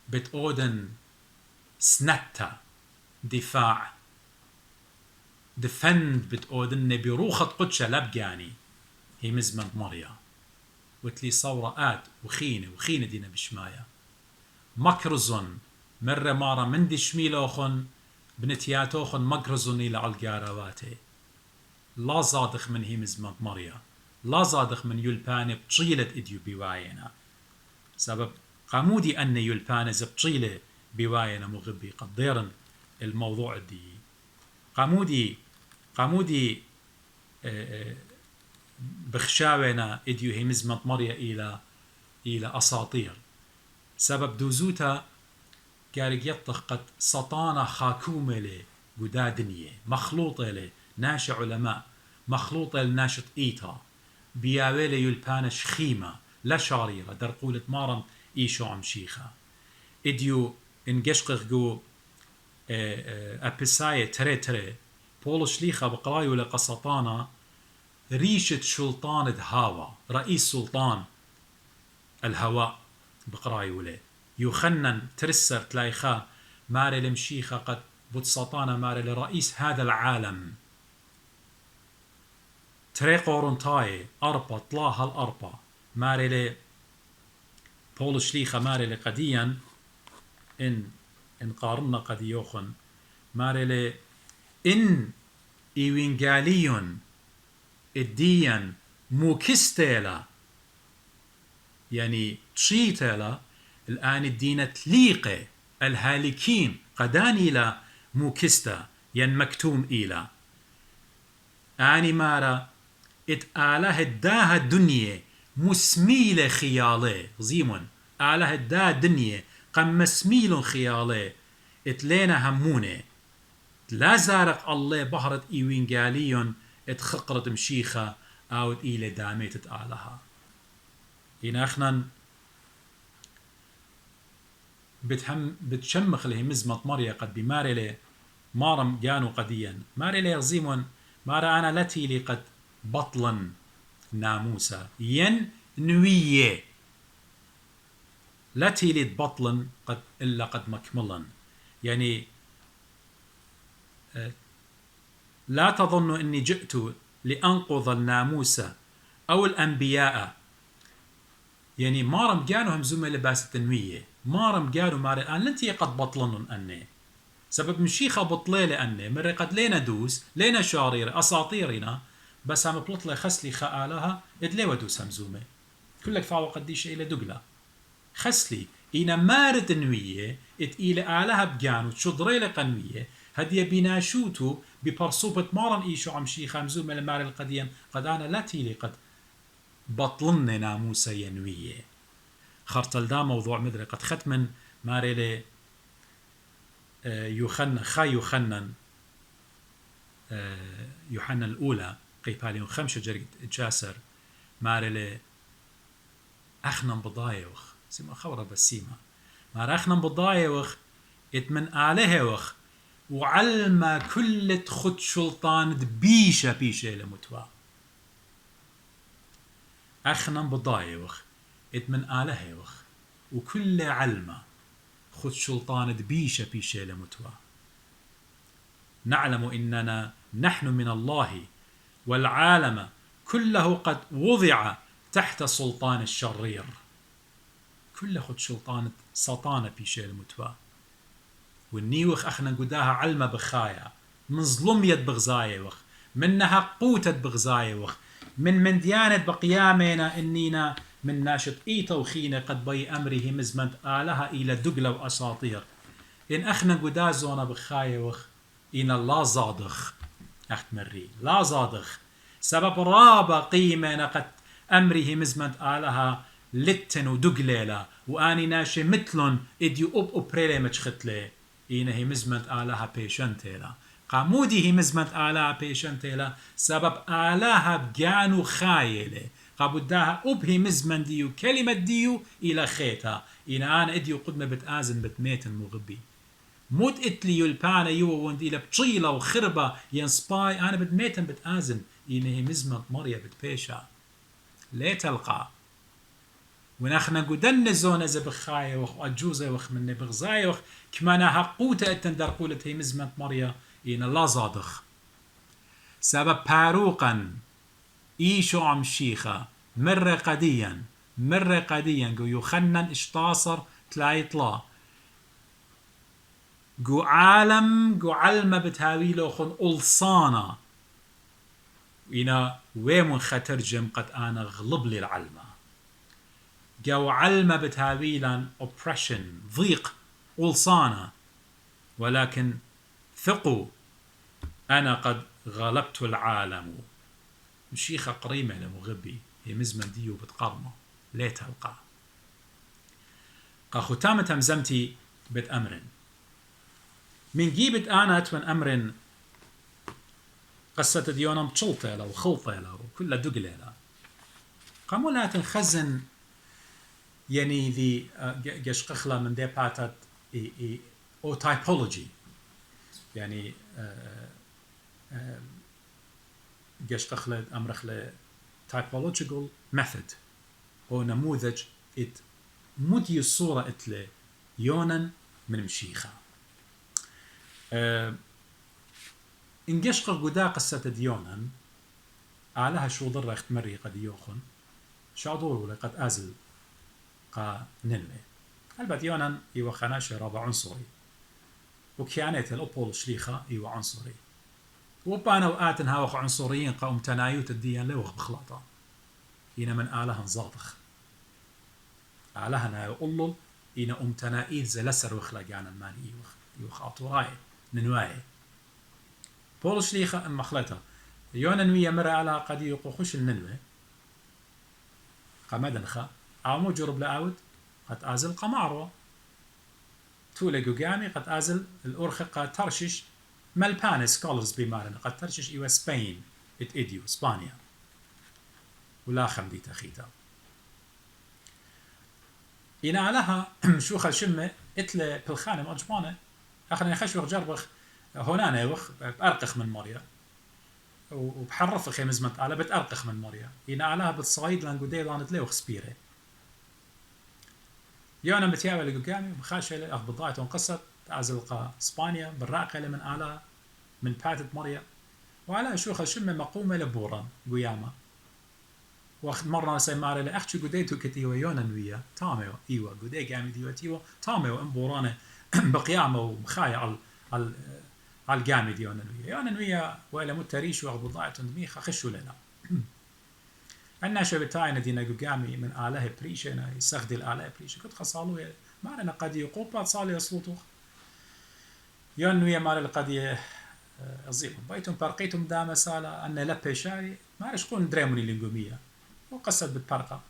بت أودن سنتا دفاع دفند بت أودن بروخة قدشة لبجاني هي مزمن مريا وتلي صورات وخينة دينا بشمايا مكرزون مرة مارا من دي شميلوخن بنتياتوخن مكرزون إلى عالقارواتي لا زادخ من هي مزمن مريا لا زادخ من يلباني بطيلة إديو بواينا سبب قامودي أن يلباني زبطيلة بواينا مغبي قديرن الموضوع دي قامودي بخشاونا إديو هي مزمن مريا إلى أساطير سبب دوزوتا كارك يطخ قد سطانة خاكومة لي قدا دنيا مخلوطة لي ناشي علماء مخلوطة لناشط إيتا بياويلي يلبانة شخيمة لا شاريرة در قولة مارم إيشو عم شيخة إديو إنقشقق جو أبساية تري بولش ليخة بقرايو لقسطانة ريشة سلطان هاوا رئيس سلطان الهواء بقرايو له يخنن ترسر تلايخا ماري لمشيخة قد بوتسطانة ماري لرئيس هذا العالم تري قورنتاي أربا طلاها الأربا ماري لي بولش ليخة ماري لقديا إن قارنا قد يوخن ماري لي إن إيوينغاليون الديان موكستيلا يعني تشيتلا الآن الدينة تليقة الهالكين قداني لا موكستا ين مكتوم إلى آني مارا آله الداها الدنيا مسميلة خيالي زيمون آله الداها الدنيا قم مسميل خيالي لينا همونة لا زارق الله بهرت إيوينغاليون خقرت مشيخة أو إلى داميت آلها هنا اخنا بتشمخ له مزمة مريا قد بماري له مارم جانو قديا ماري له يغزيمون مارا أنا لتي لي قد بطلا ناموسا ين نوية لتي لي بطلا قد إلا قد مكملا يعني لا تظنوا أني جئت لأنقض الناموس أو الأنبياء يعني مارم جانو هم زملاء لباس التنوية مارم جانو ماري الآن لنتي قد بطلن أني سبب مشيخة بطليلة أني مرة قد لينا دوس لينا شارير أساطيرنا بس هم بلطلة خسلي خآلها إدلي ودوس هم زومة كلك فاو قديش إلى دقلة خسلي إنا مارد نوية إلى آلها بجانو تشضري لقنوية هدي بناشوتو ببرصوبة مارن إيشو عم شيخة مزومة لماري القديم قد أنا لا تيلي قد بطلن ناموسة ينوية خرطل دا موضوع مدري قد ختمن ماري لي يوحنا الأولى قيبالي خمسة جريد جاسر ماري لي أخنا بضايوخ سيما خورة بسيمة ماري أخنا بضايوخ اتمن آلهوخ وعلم كل تخد شلطان بيشة لمتوا أخنا بضايوخ اتمن آلهوخ وكل علمة خد شلطان بيشة لمتوا نعلم إننا نحن من الله والعالم كله قد وضع تحت سلطان الشرير كل خد شلطان سطانة بيشة لمتوا والنيوخ أخنا قداها علمة بخايا من ظلمية بغزاية وخ منها قوتة بغزاية وخ من ديانة بقيامنا إنينا من ناشط إيتا وخينا قد بي أمره مزمنت آلها إلى دقلة وأساطير إن أخنا قدا زونا بخاية وخ إن الله زادخ أخت مري لا زادخ سبب رابا قيمنا قد أمره مزمنت آلها لتن ودقليلا وآني ناشي مثلن إديو أبريلي مجختلي إنه هي مزمنت آلها بيشنتيلا قامودي هي مزمنت آلها بيشنتيلا سبب آلها بجانو خايلة قابداها هي مزمن ديو كلمة ديو إلى خيتا إن أنا إديو قدمة بتآزن بتميتن مغبي موت إتلي يلبانا يو وند إلى بطيلة وخربة ينسباي أنا بتميتن بتآزن إنه هي مزمنت مريا بتبيشا ليه تلقى ونحن قدن زونة زبخاية وأجوزة وخ من بغزاية وخ كمانا هقوتة التندر قولة هي مزمة مريا إن الله صادخ سبب باروقا إيشو عم شيخة مرة قديا قو يخنن اشتاصر تلاي طلا قو علمة بتهاويلو خن ألصانا إنا ويمون خترجم قد أنا غلب لي العلمة قو علمة بتهاويلا oppression ضيق ألصانا ولكن ثقوا أنا قد غلبت العالم مشيخة قريمة لمغبي هي مزمن ديو بتقرمه ليه تلقى قا ختامة همزمتي بتأمرن من جيبت آنات من أمرن قصة ديونا مشلطة له وخلطة له وكلها دقلة له قاموا لا تنخزن يعني ذي جش قخلة من دي باتت او تايبولوجي يعني جش قخلة أمرخلة typological method هو نموذج مدي الصورة اتله يونان من مشيخة انجشق قدا قصة ديونان علىها شو ضر اختمري قد يوخن شادور قد أزل قا ننوي البت يونان يو خناش رابع عنصري وكيانات الأبول شليخة يو عنصري وبانا وآتن هاوخ عنصريين قا تنايوت الديان لوخ بخلاطة هنا من آلها نزاطخ آلها نا يقولل هنا تنايد زلسر وخلاقانا الماني يوخ أطوراي ننواي بول شليخة مخلطة يونان ويا مرة على قد يقوخش الننوي قمدنخا عامو جرب لأود قد أزل قمارو تولي قامي قد أزل الأرخ قد ترشش ملباني سكولرز بمارنا قد ترشش إيوا سبين إديو إسبانيا ولا خمدي تخيتا إنا علىها شوخ الشمة إتلي بالخانم أجبانة أخنا يخشوخ جربخ هنا نيوخ بأرقخ من مريا وبحرف خيمزمت على بتأرقخ من مريا إنا علىها بالصعيد لان قدي لانت ليوخ سبيري يونا بتياوي اللي قامي بخاشة لي أخ بضاعتهم قصة أزلقا إسبانيا بالراقة من على من باتت مريا وعلى شوخ الشمة مقومة لبوران قيامة وقت مرة سيماري لأخشي قديتو كتيوة يونان ويا تاميو إيوة قدي قامي ديوة تيوة تاميو إمبورانة بقيامة ومخايا على القامي يونان ويا وإلا متريش وأخ بضاعتهم دميخة خشوا لنا أنا شبتاين دينا قامي من آله بريشة أنا يستخدم الآله بريشة كنت خصالو ما أنا قد يقوبات صالي يصوتو يونان ويا مال قد أزيلهم بيتهم برقيتهم دام سالة أن لبي شاري ما رشقون دريموني لنقومية وقصد بالبرقة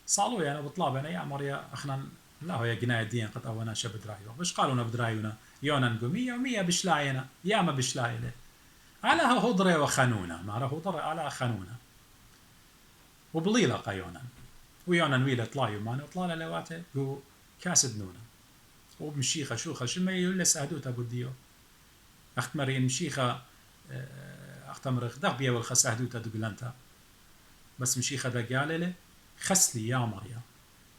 صالوا يعني بطلاب أنا يا مريا أخنا لا هو يا جناية دين قد أونا شب درايو بش قالونا بدرايونا يونا نقومية ومية بشلاينا يا ما بشلاينا على هضرة وخانونا ما راه هضرة على خانونا وبليلة قيونا ويونا نويلة طلايو مانا وطلالة لواته قو كاسد نونا وبمشيخة شوخة شما يقول سهدوتا بوديو أخت مريم مشيخة أختمرخ دغبيا والخسهدوتا دقلانتا بس مشيخة دقالة خسلي يا مريم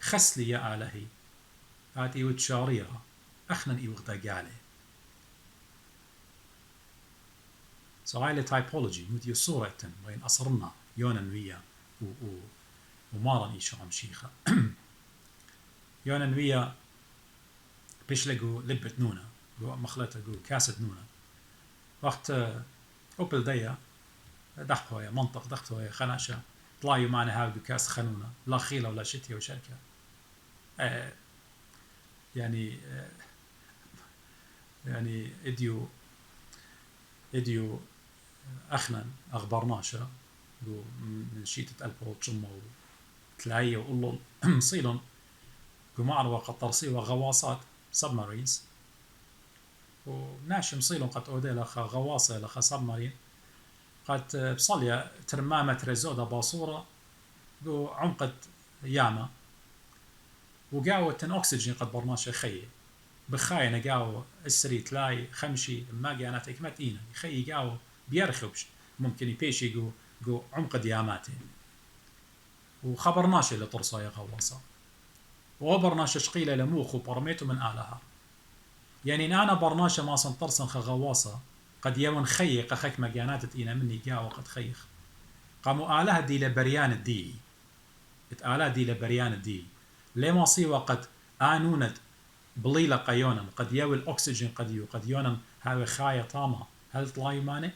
خسلي يا آلهي هاتي وتشاريرا أخنا إيوغ دقالة سواء تايبولوجي موديو صورة وين أصرنا يونان ويا ومارن إيشو عم شيخة يونان ويا بيشلقوا لبت نونا جو مخلطة جو كاسد نونا وقت أوبل ديا دخلوا يا منطق دخلوا يا خناشة طلعوا معنا هاودو كاس خنونا لا خيلة ولا شتية وشركة يعني إديو أخنا أخبرناشا جو من شيتة ألبو تشمو تلاقيه وقولوا مصيلون جو معروا قد ترسيوا غواصات submarines وناشي مصيلون قد أودي لخا غواصة لخا submarine قد بصليا ترمامتر زودة باصورة جو عمقت ياما وقاو تن أكسجين قد برناشا خيه بخاينة قاو السري تلاي خمشي ما قانات إكمات إينا خي قاو بيرخبش ممكن يبيشي جو عمق دياماتين وخبرناش اللي طرصه يا غواصة وبرناش شقيلة لموخ وبرميته من آلها يعني أنا برناشة ما سنطرسن غواصة قد يون خيق أخك مجانات إينا مني جا وقد خيخ قاموا آلها دي لبريان الدي آلها دي لبريان الدي لما صي وقد آنونت بليلة قيونا قد يو الأكسجين قد يونا هاوي خاية طامة هل طلاي ماني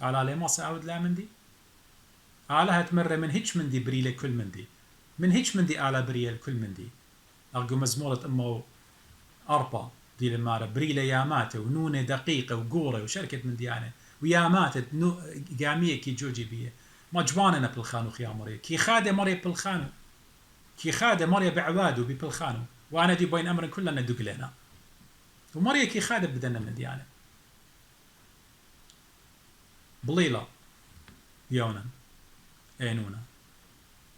على لما سأعود لا من دي آلها تمر من هيش من دي بريلة كل من دي من هيش من دي آلها بريل كل من دي أرجو مزمولة أمه أربا دي لما بريلة يامات ونونة دقيقة وقورة وشركة من ديانة ويامات قامية كي جوجي بيه مجباننا بالخانو يا مريا كي خادة مريا بالخانو كي خادة مريا بعوادو بالخانو وأنا دي بين أمر كلنا ندق لنا ومريا كي خادة بدنا من ديانة بليلة يونا اينونا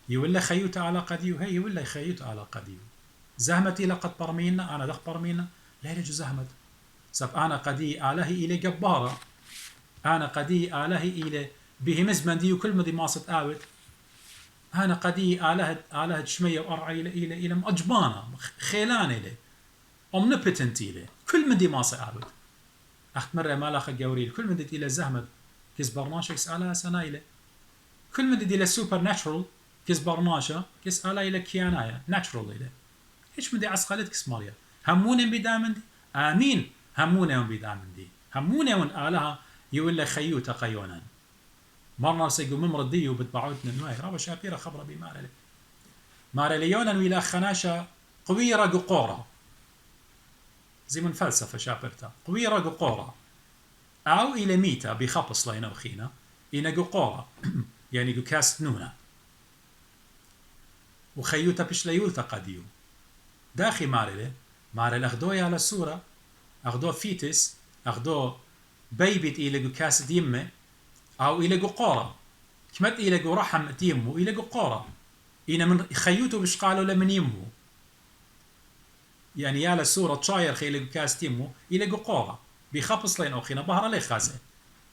يولا خيوت على قديو هي يولا خيوت على قديو زهمتي لقد برمينا أنا دخ برمينا لا يرجو زهمت سب أنا قدي آلهي إلى جبارة أنا قدي آلهي إلى به مزمن دي وكل مدي ماصت آوت أنا قدي آلهة شمية وأرعى إلى مأجبانة خيلان إلى omnipotent إلى كل مدي ماصت آوت أخت مرة ما لاخ جوريل كل مدي إلى زهمت كيس برناشة آلهة سنة إلى كل مدي إلى سوبر ناتشرال كيس برناشة كيس آلهة إلى كيانايا ناتشرال إلى إيش مدي عسقلت كيس ماريا همون بدامن دي آمين همون بدامن دي همون آلهة يقول خيوتا قيونا مرنا سيقو ممردي وبتبعوتنا نواي رابا شابيرا خبرة بمارلي مارليونا ويلا خناشة قويرة قورة زي من فلسفة شابرتا قويرة قورة أو إلى ميتا بخبص لينا وخينا إنا قورة يعني كاست نونا وخيوتا بشليولتا قديو داخي مارلي أخدو على الصورة أخدو فيتس أخدو بيبت إلى كاست يمه أو إلى قورة كمت إلى رحم تيمو إلى قورة إنا من خيوتو بشقالو لمن يمو يعني يالا السورة تشاير خيلة كاس تيمو إلى قورة بخبص لين أخينا بهر عليه خازة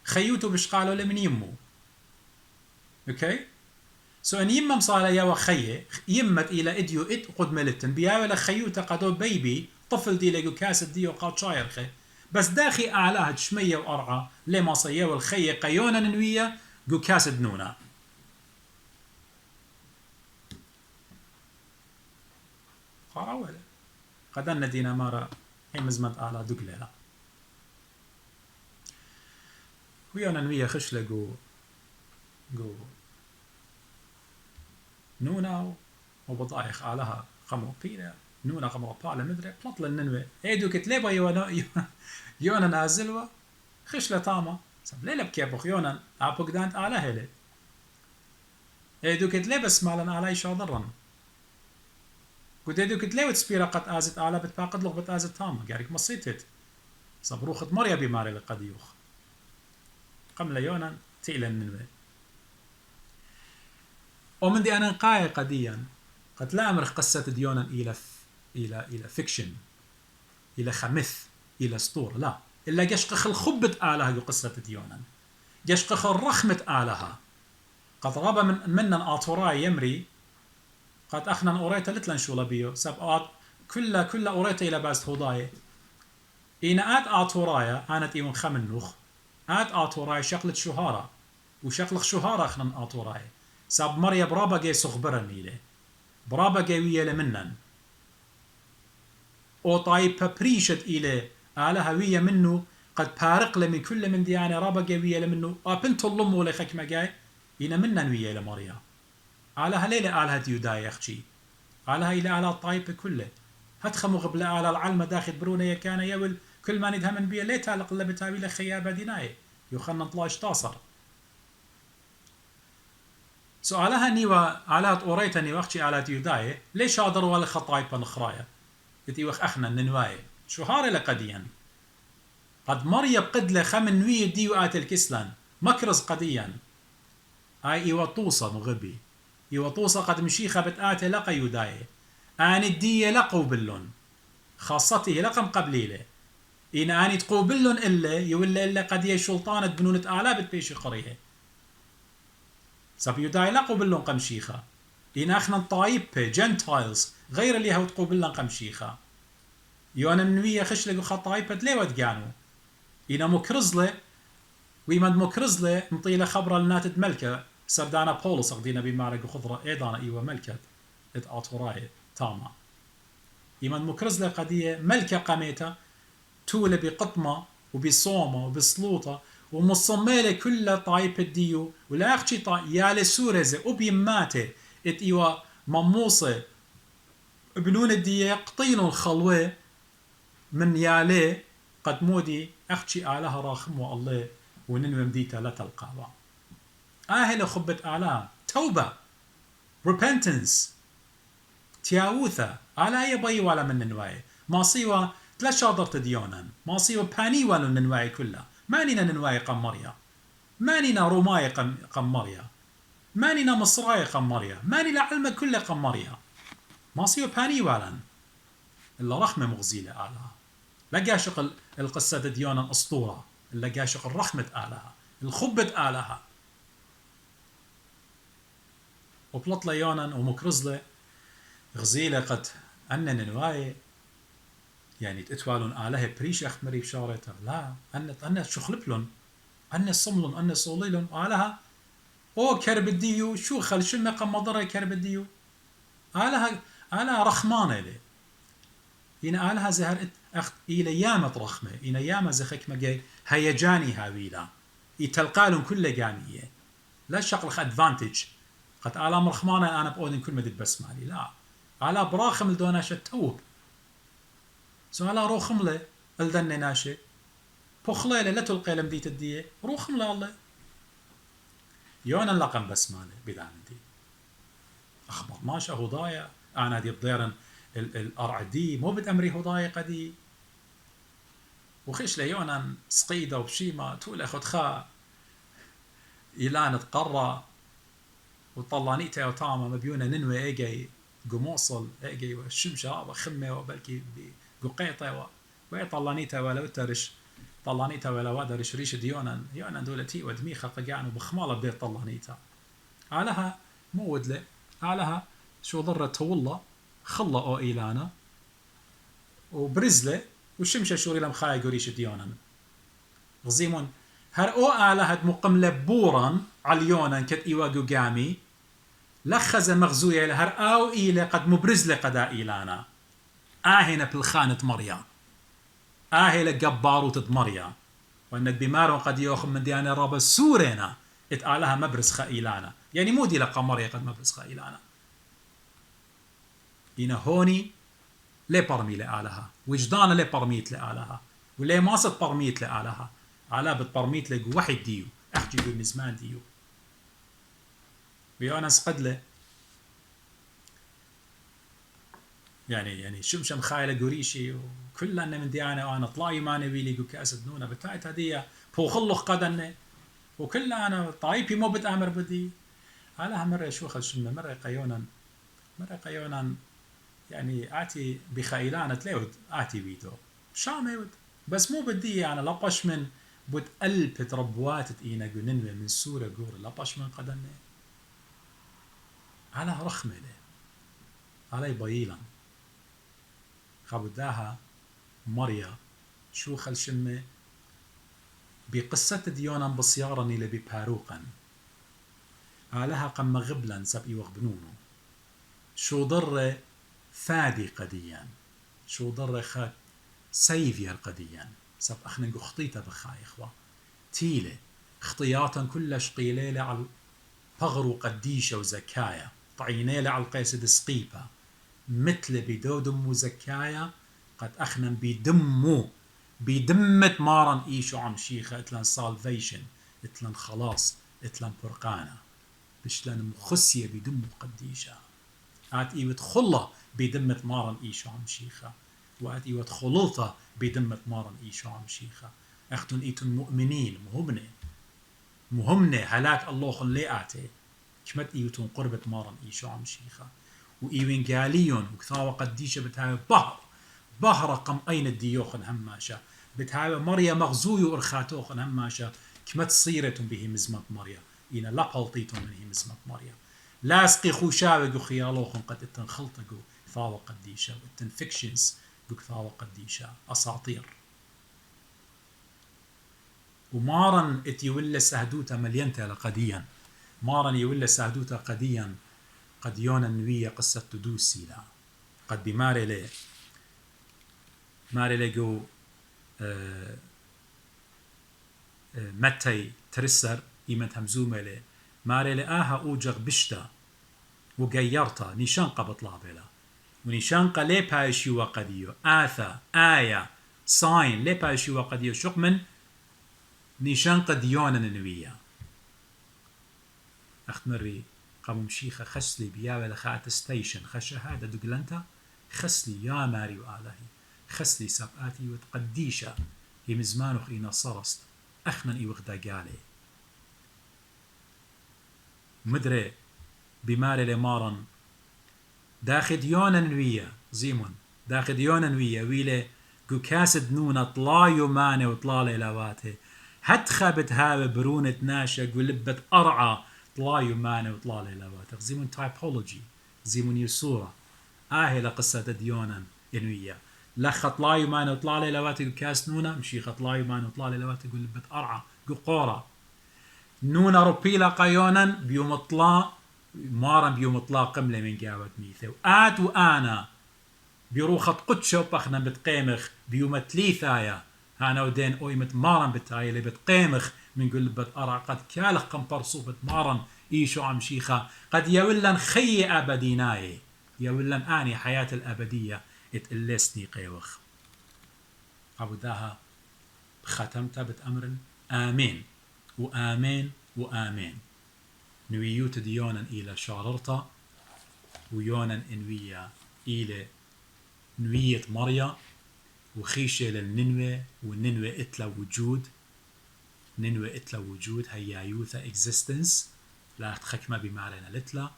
خيوتو بشقالو لمن يمو أوكي سو أن يمم صالة يا وخيه يمت إلى إديو قد ملتن بياولا خيوتا قدو بيبي طفل دي لقو كاس ديو قاد شاير خي بس داخي أعلاها شمية وأرعى لما صياو الخي قيونا نوية قو كاس دنونا قراولة قدنا دينا مارا هي مزمت أعلى دقلة ويانا نوية خشلة قو نونا وبضايخ علىها قمو قيلة نونا قمو بالا مدري بلطل الننوي ايدو كتليبا يونا نازلوا خشلة طامة سب ليلة بكيبوخ يونا عبوك دانت على هلي ايدو كتليبا سمالا على شاضرا قد ايدو كتليبا تسبيرا قد ازت على بتباقد لغ بتازت طامة قاريك مصيتت صبروخت مريا بماري لقديوخ قملا يونا تيلا الننوي ومن دي أنا قاية قديا قد لا أمرخ قصة ديونا إلى فيكشن إلى خمث إلى اسطورة لا إلا جشقخ الخبة آلها قصة ديونا جشقخ الرخمة آلها قد غاب من آطوراي يمري قد أخنا أوريتا لتلن شولا بيو سب كل أوريتا إلى باست هوداي إن آطوراي آنت إيون خمنوخ آطوراي شقلت شهارة وشقلخ شهارة أخنا آطوراي ساب مريا برابا جاي صغبرن إليه برابا جاي ويا لمنن أو طايب بريشت إليه آلها ويا منه قد بارق لمن كل من ديانة رابا جاي ويا لمنه أبنت اللهم ولا خك ما جاي إنا منن ويا لمريا آلها ليلة آلها ديوداي أختي آلها إلى آلها طايب كله هتخمو قبل آلها العلمة داخل برونة يكان يول كل ما ندهم بيه ليه تعلق إلا بتاوي لخيابة ديناي يخلنا طلاش تاصر سؤالها نيوا آلات أوريتا نيوا أختي آلات يوداي ليش هادر ولا خطايب نخرايا يتي وخ أخنا ننواي شو هاري لقديا قد مريا بقد لخمن نوية ديو آت الكسلان مكرز قديا آي إيوطوصة مغبي إيوطوصة قد مشيخة بتآتي لقى يوداي آن الدية لقو بلون خاصته لقم قبليله إن آني تقوبلون إلا يولا إلا قد يشلطانة بنونة آلابت بيشي قريه سب يوداي لقو بلون قمشيخة إن اخنا طايب جنتايلز غير اللي هو تقوبلنا قمشيخا يوانا منوية خشلق خطايبة ليه ودقانو إنا مكرزلة ويمد مكرزلة مطيلة خبرة لناتد ملكة سردانا بولس أقدينا بمارق خضرة إيضانا إيوة ملكة إت آتوراي تاما يمد مكرزلة قدية ملكة قاميتا تولى بقطمة وبصومة وبسلوطة ومصملة كل طايبة ديو ولا أخشي يالي سورزة وبيماتي إت إيوة مموصة بنون الدية قطين الخلوة من يالي قد مودي أخشي آلها راخم والله وننوي مديتا لا تلقاوا آهل خبة آلها توبة repentance تياوثة آلا يبي ولا من ننواي ما صيوا تلا شاطر تديونا ما صيوا باني ولا ننواي كلها مانينا ننواي قمريا مانينا روماي قمريا مانينا مصراي قمريا مانينا علم كله قمريا ما صيوا باني ولا إلا رحمة مغزيلة آلها لا قاشق القصة ديونا أسطورة إلا قاشق الرحمة آلها الخبة آلها وبلطلة يونا ومكرزلة غزيلة قد أن ننواي يعني تتوالون آلها بريش أخمري بشارتها لا أن شخلبلون أن صملون أن صوليلون آلها أو كربديو شو خل شمة قمضرة كربديو آلها رخمانة لي هنا آلها زهر أخت إلى يامة رخمة إلى يامة زخك مجاي هيجاني هاويلا يتلقالون كل جانية لا شغل أدفانتج قد آلام رخمانة أنا بقول كل مدد بس مالي لا آلا براخم الدوناشة توب سو آلا روخم له الدن ناشي بخلة لا تلقي لمديت الدية روخم له الله يونا لقم بس مالي بدان دي أخبر ماشا هضايا أنا دي بضيرن الأرعدي مو بتأمري هضايا قدي وخش ليونا سقيدة وبشيمة تقول أخذ خا إلان تقرى وطلانيته وطامة مبيونة ننوي إيجي قموصل إيجي والشمشة وخمة وبلكي بقيطة وطلانيته ولا وترش طلانيته ولا ودرش ريش يونا دولتي ودميخة قجعن وبخمالة بيت طلانيته علىها مو ودله علىها شو ضرت والله خلا أو إيلانا وبرزله وشمشة شوري لم خاي قريش ديونا غزيمون هر أو علىها مقملة بورا عليونا كت إيواجو جامي لخز مغزوية لهر أو إيلة قد مبرزله قدا إيلانا آهنا بالخانة مريا آهلة جبارو تدمريا وأن بمارو قد يأخذ من ديانة رابا سورنا اتقالها مبرز خائلانا يعني مو دي لقمريا قد مبرز خائلانا إنا هوني ليه برمي لآلها وجدانا ليه برميت لآلها وليه ماسط برميت لآلها على بتبرميت لقو واحد ديو أحجي من زمان ديو ويانا سقد له يعني شمشم خايله قريشي وكلنا من ديانه وانا طلاي ما نبي لي كاسد نونه بتاعت هديه بوخلخ قدنه وكلنا انا طايبي مو بتامر بدي على مره شو خل شمه مره قيونا يعني اتي بخيلانه تلود اتي بيتو شامود بس مو بدي انا لطش من بد قلب تربوات اينا جننوه من سوره قور لطش من قدنه على رخمه له علي بيلا خبداها مريا شو خل شمه بقصة ديونا بصيارني لبي باروقا علىها قم غبلا سب وغبنونو شو ضر فادي قديا شو ضر خات سيفير قديا سب أخنا خطيته بخاي إخوة تيلة خطياتا كل شقيلة على بغرو قديشة وزكايا طعينيلة على القيسد سقيبة مثل بدودم وزكايا قد أخنا بدمة مارن إيشو عم شيخة اتلان سالفيشن اتلان خلاص اتلان برقانة بشلان مخسية بدم قديشة آت إيوت خلة بدمة مارن إيشو عم شيخة وآت إيوت خلطة بدمة مارن إيشو عم شيخة أختن إيتن مؤمنين مهمنة هلاك الله خلي آتي كمت إيوتن قربة مارن إيشو عم شيخة وإيوين قاليون وكثاوة قديشة بتهاوي بهر قم أين الديوخن هماشا بتهاوي مريا مغزوي وإرخاتوخن هماشا كمت صيرتم به مزمت مريا إينا لقلطيتم منه مزمت مريا لاصقي خوشاوي جو خيالوخن قد اتنخلط جو ثاوى قديشة واتنفكشنز جو ثاوى قديشة أساطير ومارن اتيولا سهدوتا مليانتا لقديا مارن يولا سهدوتا قديا قد يونا نوية قصة تدوسي لا قد دي ماري لي جو متى ترسر إيمت همزومة لي ماري لي أوجغ بشتا وغيرتا نيشانقا بطلع بلا ونيشانقا لي بايشي وقديو آثا آية ساين لي بايشي وقديو شق من نيشانقا ديونا ننوية أخت مري قاموا مشيخة خسلي بياوة لخات ستيشن خشهادة دقلنتا خسلي يا ماري وآلهي خسلي سابقاتي وتقديشة هي مزمانوخ إينا صرست أخنا إيوغدا قالي مدري بماري لمارن داخد يونا نوية زيمون داخد يونا نوية ويلي قو كاسد نونا طلايو ماني وطلالي لواته هتخبت هاوي برونة ناشا قو لبت أرعى طلايو ماني وطلالي لواته زيمون تايبولوجي زيمون يسورة لقصة ديونا نوية لخ طلايو ماني وطلالي لواته قو كاس نونا مشي خطلايو ماني وطلالي لواته قو لبت أرعى قو قورة نونا ربيلا قيونا بيوم اطلاع مارن بيوم اطلاع قملة من قاوة ميثة وآنا بيروخة قدشة وبخنا بتقيمخ بيوم تليثايا هانا ودين اويمت مارن بتاعي اللي بتقيمخ من قل بتقرع قد كالخ قمبرصو بتمارن ايشو عم شيخة قد يولن خي أبديناي يولن آني حياة الأبدية اتقلسني قيوخ أبو داها ختمت بتأمر آمين وآمين وآمين نويوت ديونا إلى شاررتا ويونا إنوية إلى نوية مريا وخيشة للننوة والننوة إتلا وجود ننوة إتلا وجود هيا يوثا existence لا تخكمة بمعلنا لتلا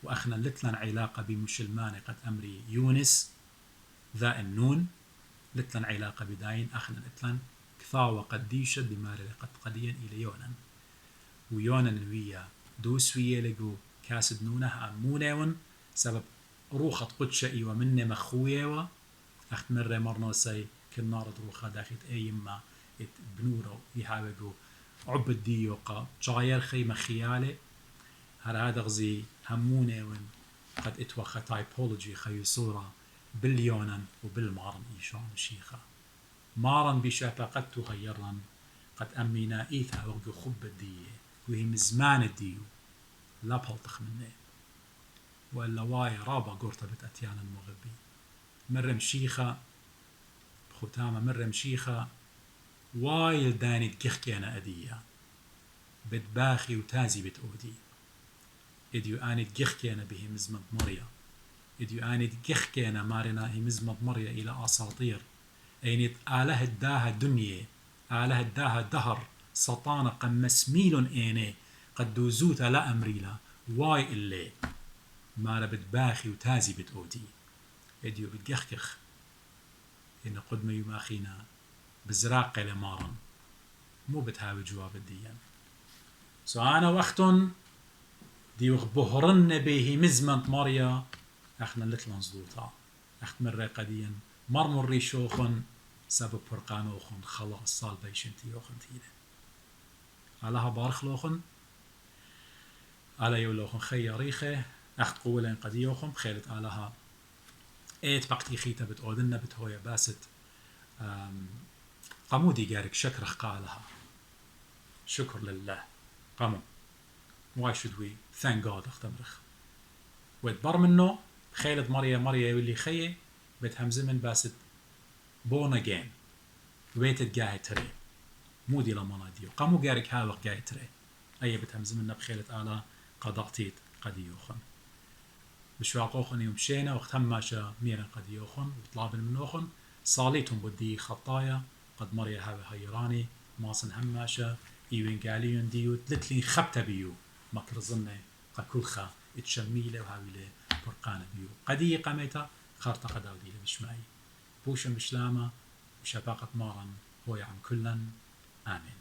وأخنا لتلا علاقة بمشلمان قد أمري يونس ذا النون لتلا علاقة بداين أخنا لتلا كثاوة قديشة بمعلنا قد قديا إلى يونا ويونا نوية دوسوية لقو كاسد نونها أمونيون سبب روخة قدشة ومني مخوية أخت مرة مرنا سي كنارة روخة داخت أيما بنورو يحاوقو عبد ديوقا جاير خيمة خيالي هذا غزي همونيون قد اتوخى تايبولوجي خيو صورة باليونا وبالمارن إيشان شيخة مارن بشافة قد تغيرن قد أمينا إيثا وقو خب الدية وهي مزمان الديو لا بلطخ منه وإلا واي رابا قرطة بتأتيانا المغبي مرة مشيخة بختامة مرة مشيخة واي الداني تكيخكينا أدية بتباخي وتازي بتأودي إديو آني تكيخكينا به مزمد مريا إديو آني تكيخكينا مارنا هي مزمد مريا إلى أساطير أيني آله الداها دنيا آله الداها دهر سطانة قمس ميلون إيني قد دوزوتا لا أمريلا واي اللي مارا بتباخي وتازي بتأودي إديو بتجخكخ إن قدما يماخينا بزراق لمارن مو بتهاوي جواب الديان أنا وقتن ديوخ بهرن به مزمنت مريا اخنا لتلان زدوتا اخت مرة قديا مرمر ريشوخن سبب برقانوخن خلاص صال بيشنتيوخن تيلة علىها بارخلوخن على يولوخن خياريخه اخت قولين قديوخن بخيلت علىها ايت بقتي خيتا بتقودنا بتهويا باست قمودي جارك شكرخ قالها شكر لله قامو why should we thank God اختمرخ واتبر منه خيلت مريا واللي خيه بتهمزمن باست born again ويتت جاي تري مودي لما ناديو قامو جارك هاوق جاي تري اي بتهمزمن بخيلت آلا قضاعتيت قديوخن بشواقوخن يوم شينا وقت هماشا ميرا قديوخن وطلابن منوخن صاليتهم بدي خطايا قد مريا هاوي هيراني ماصن هماشا ايوين قاليون ديو تلتلين خبتا بيو مكر ظنه قكلخا اتشميله وهاويله برقانه بيو قديه قميتا خارطه قداودي لبشماي بوشن بشلامه وشباقه مارن هو عن كلا آمين.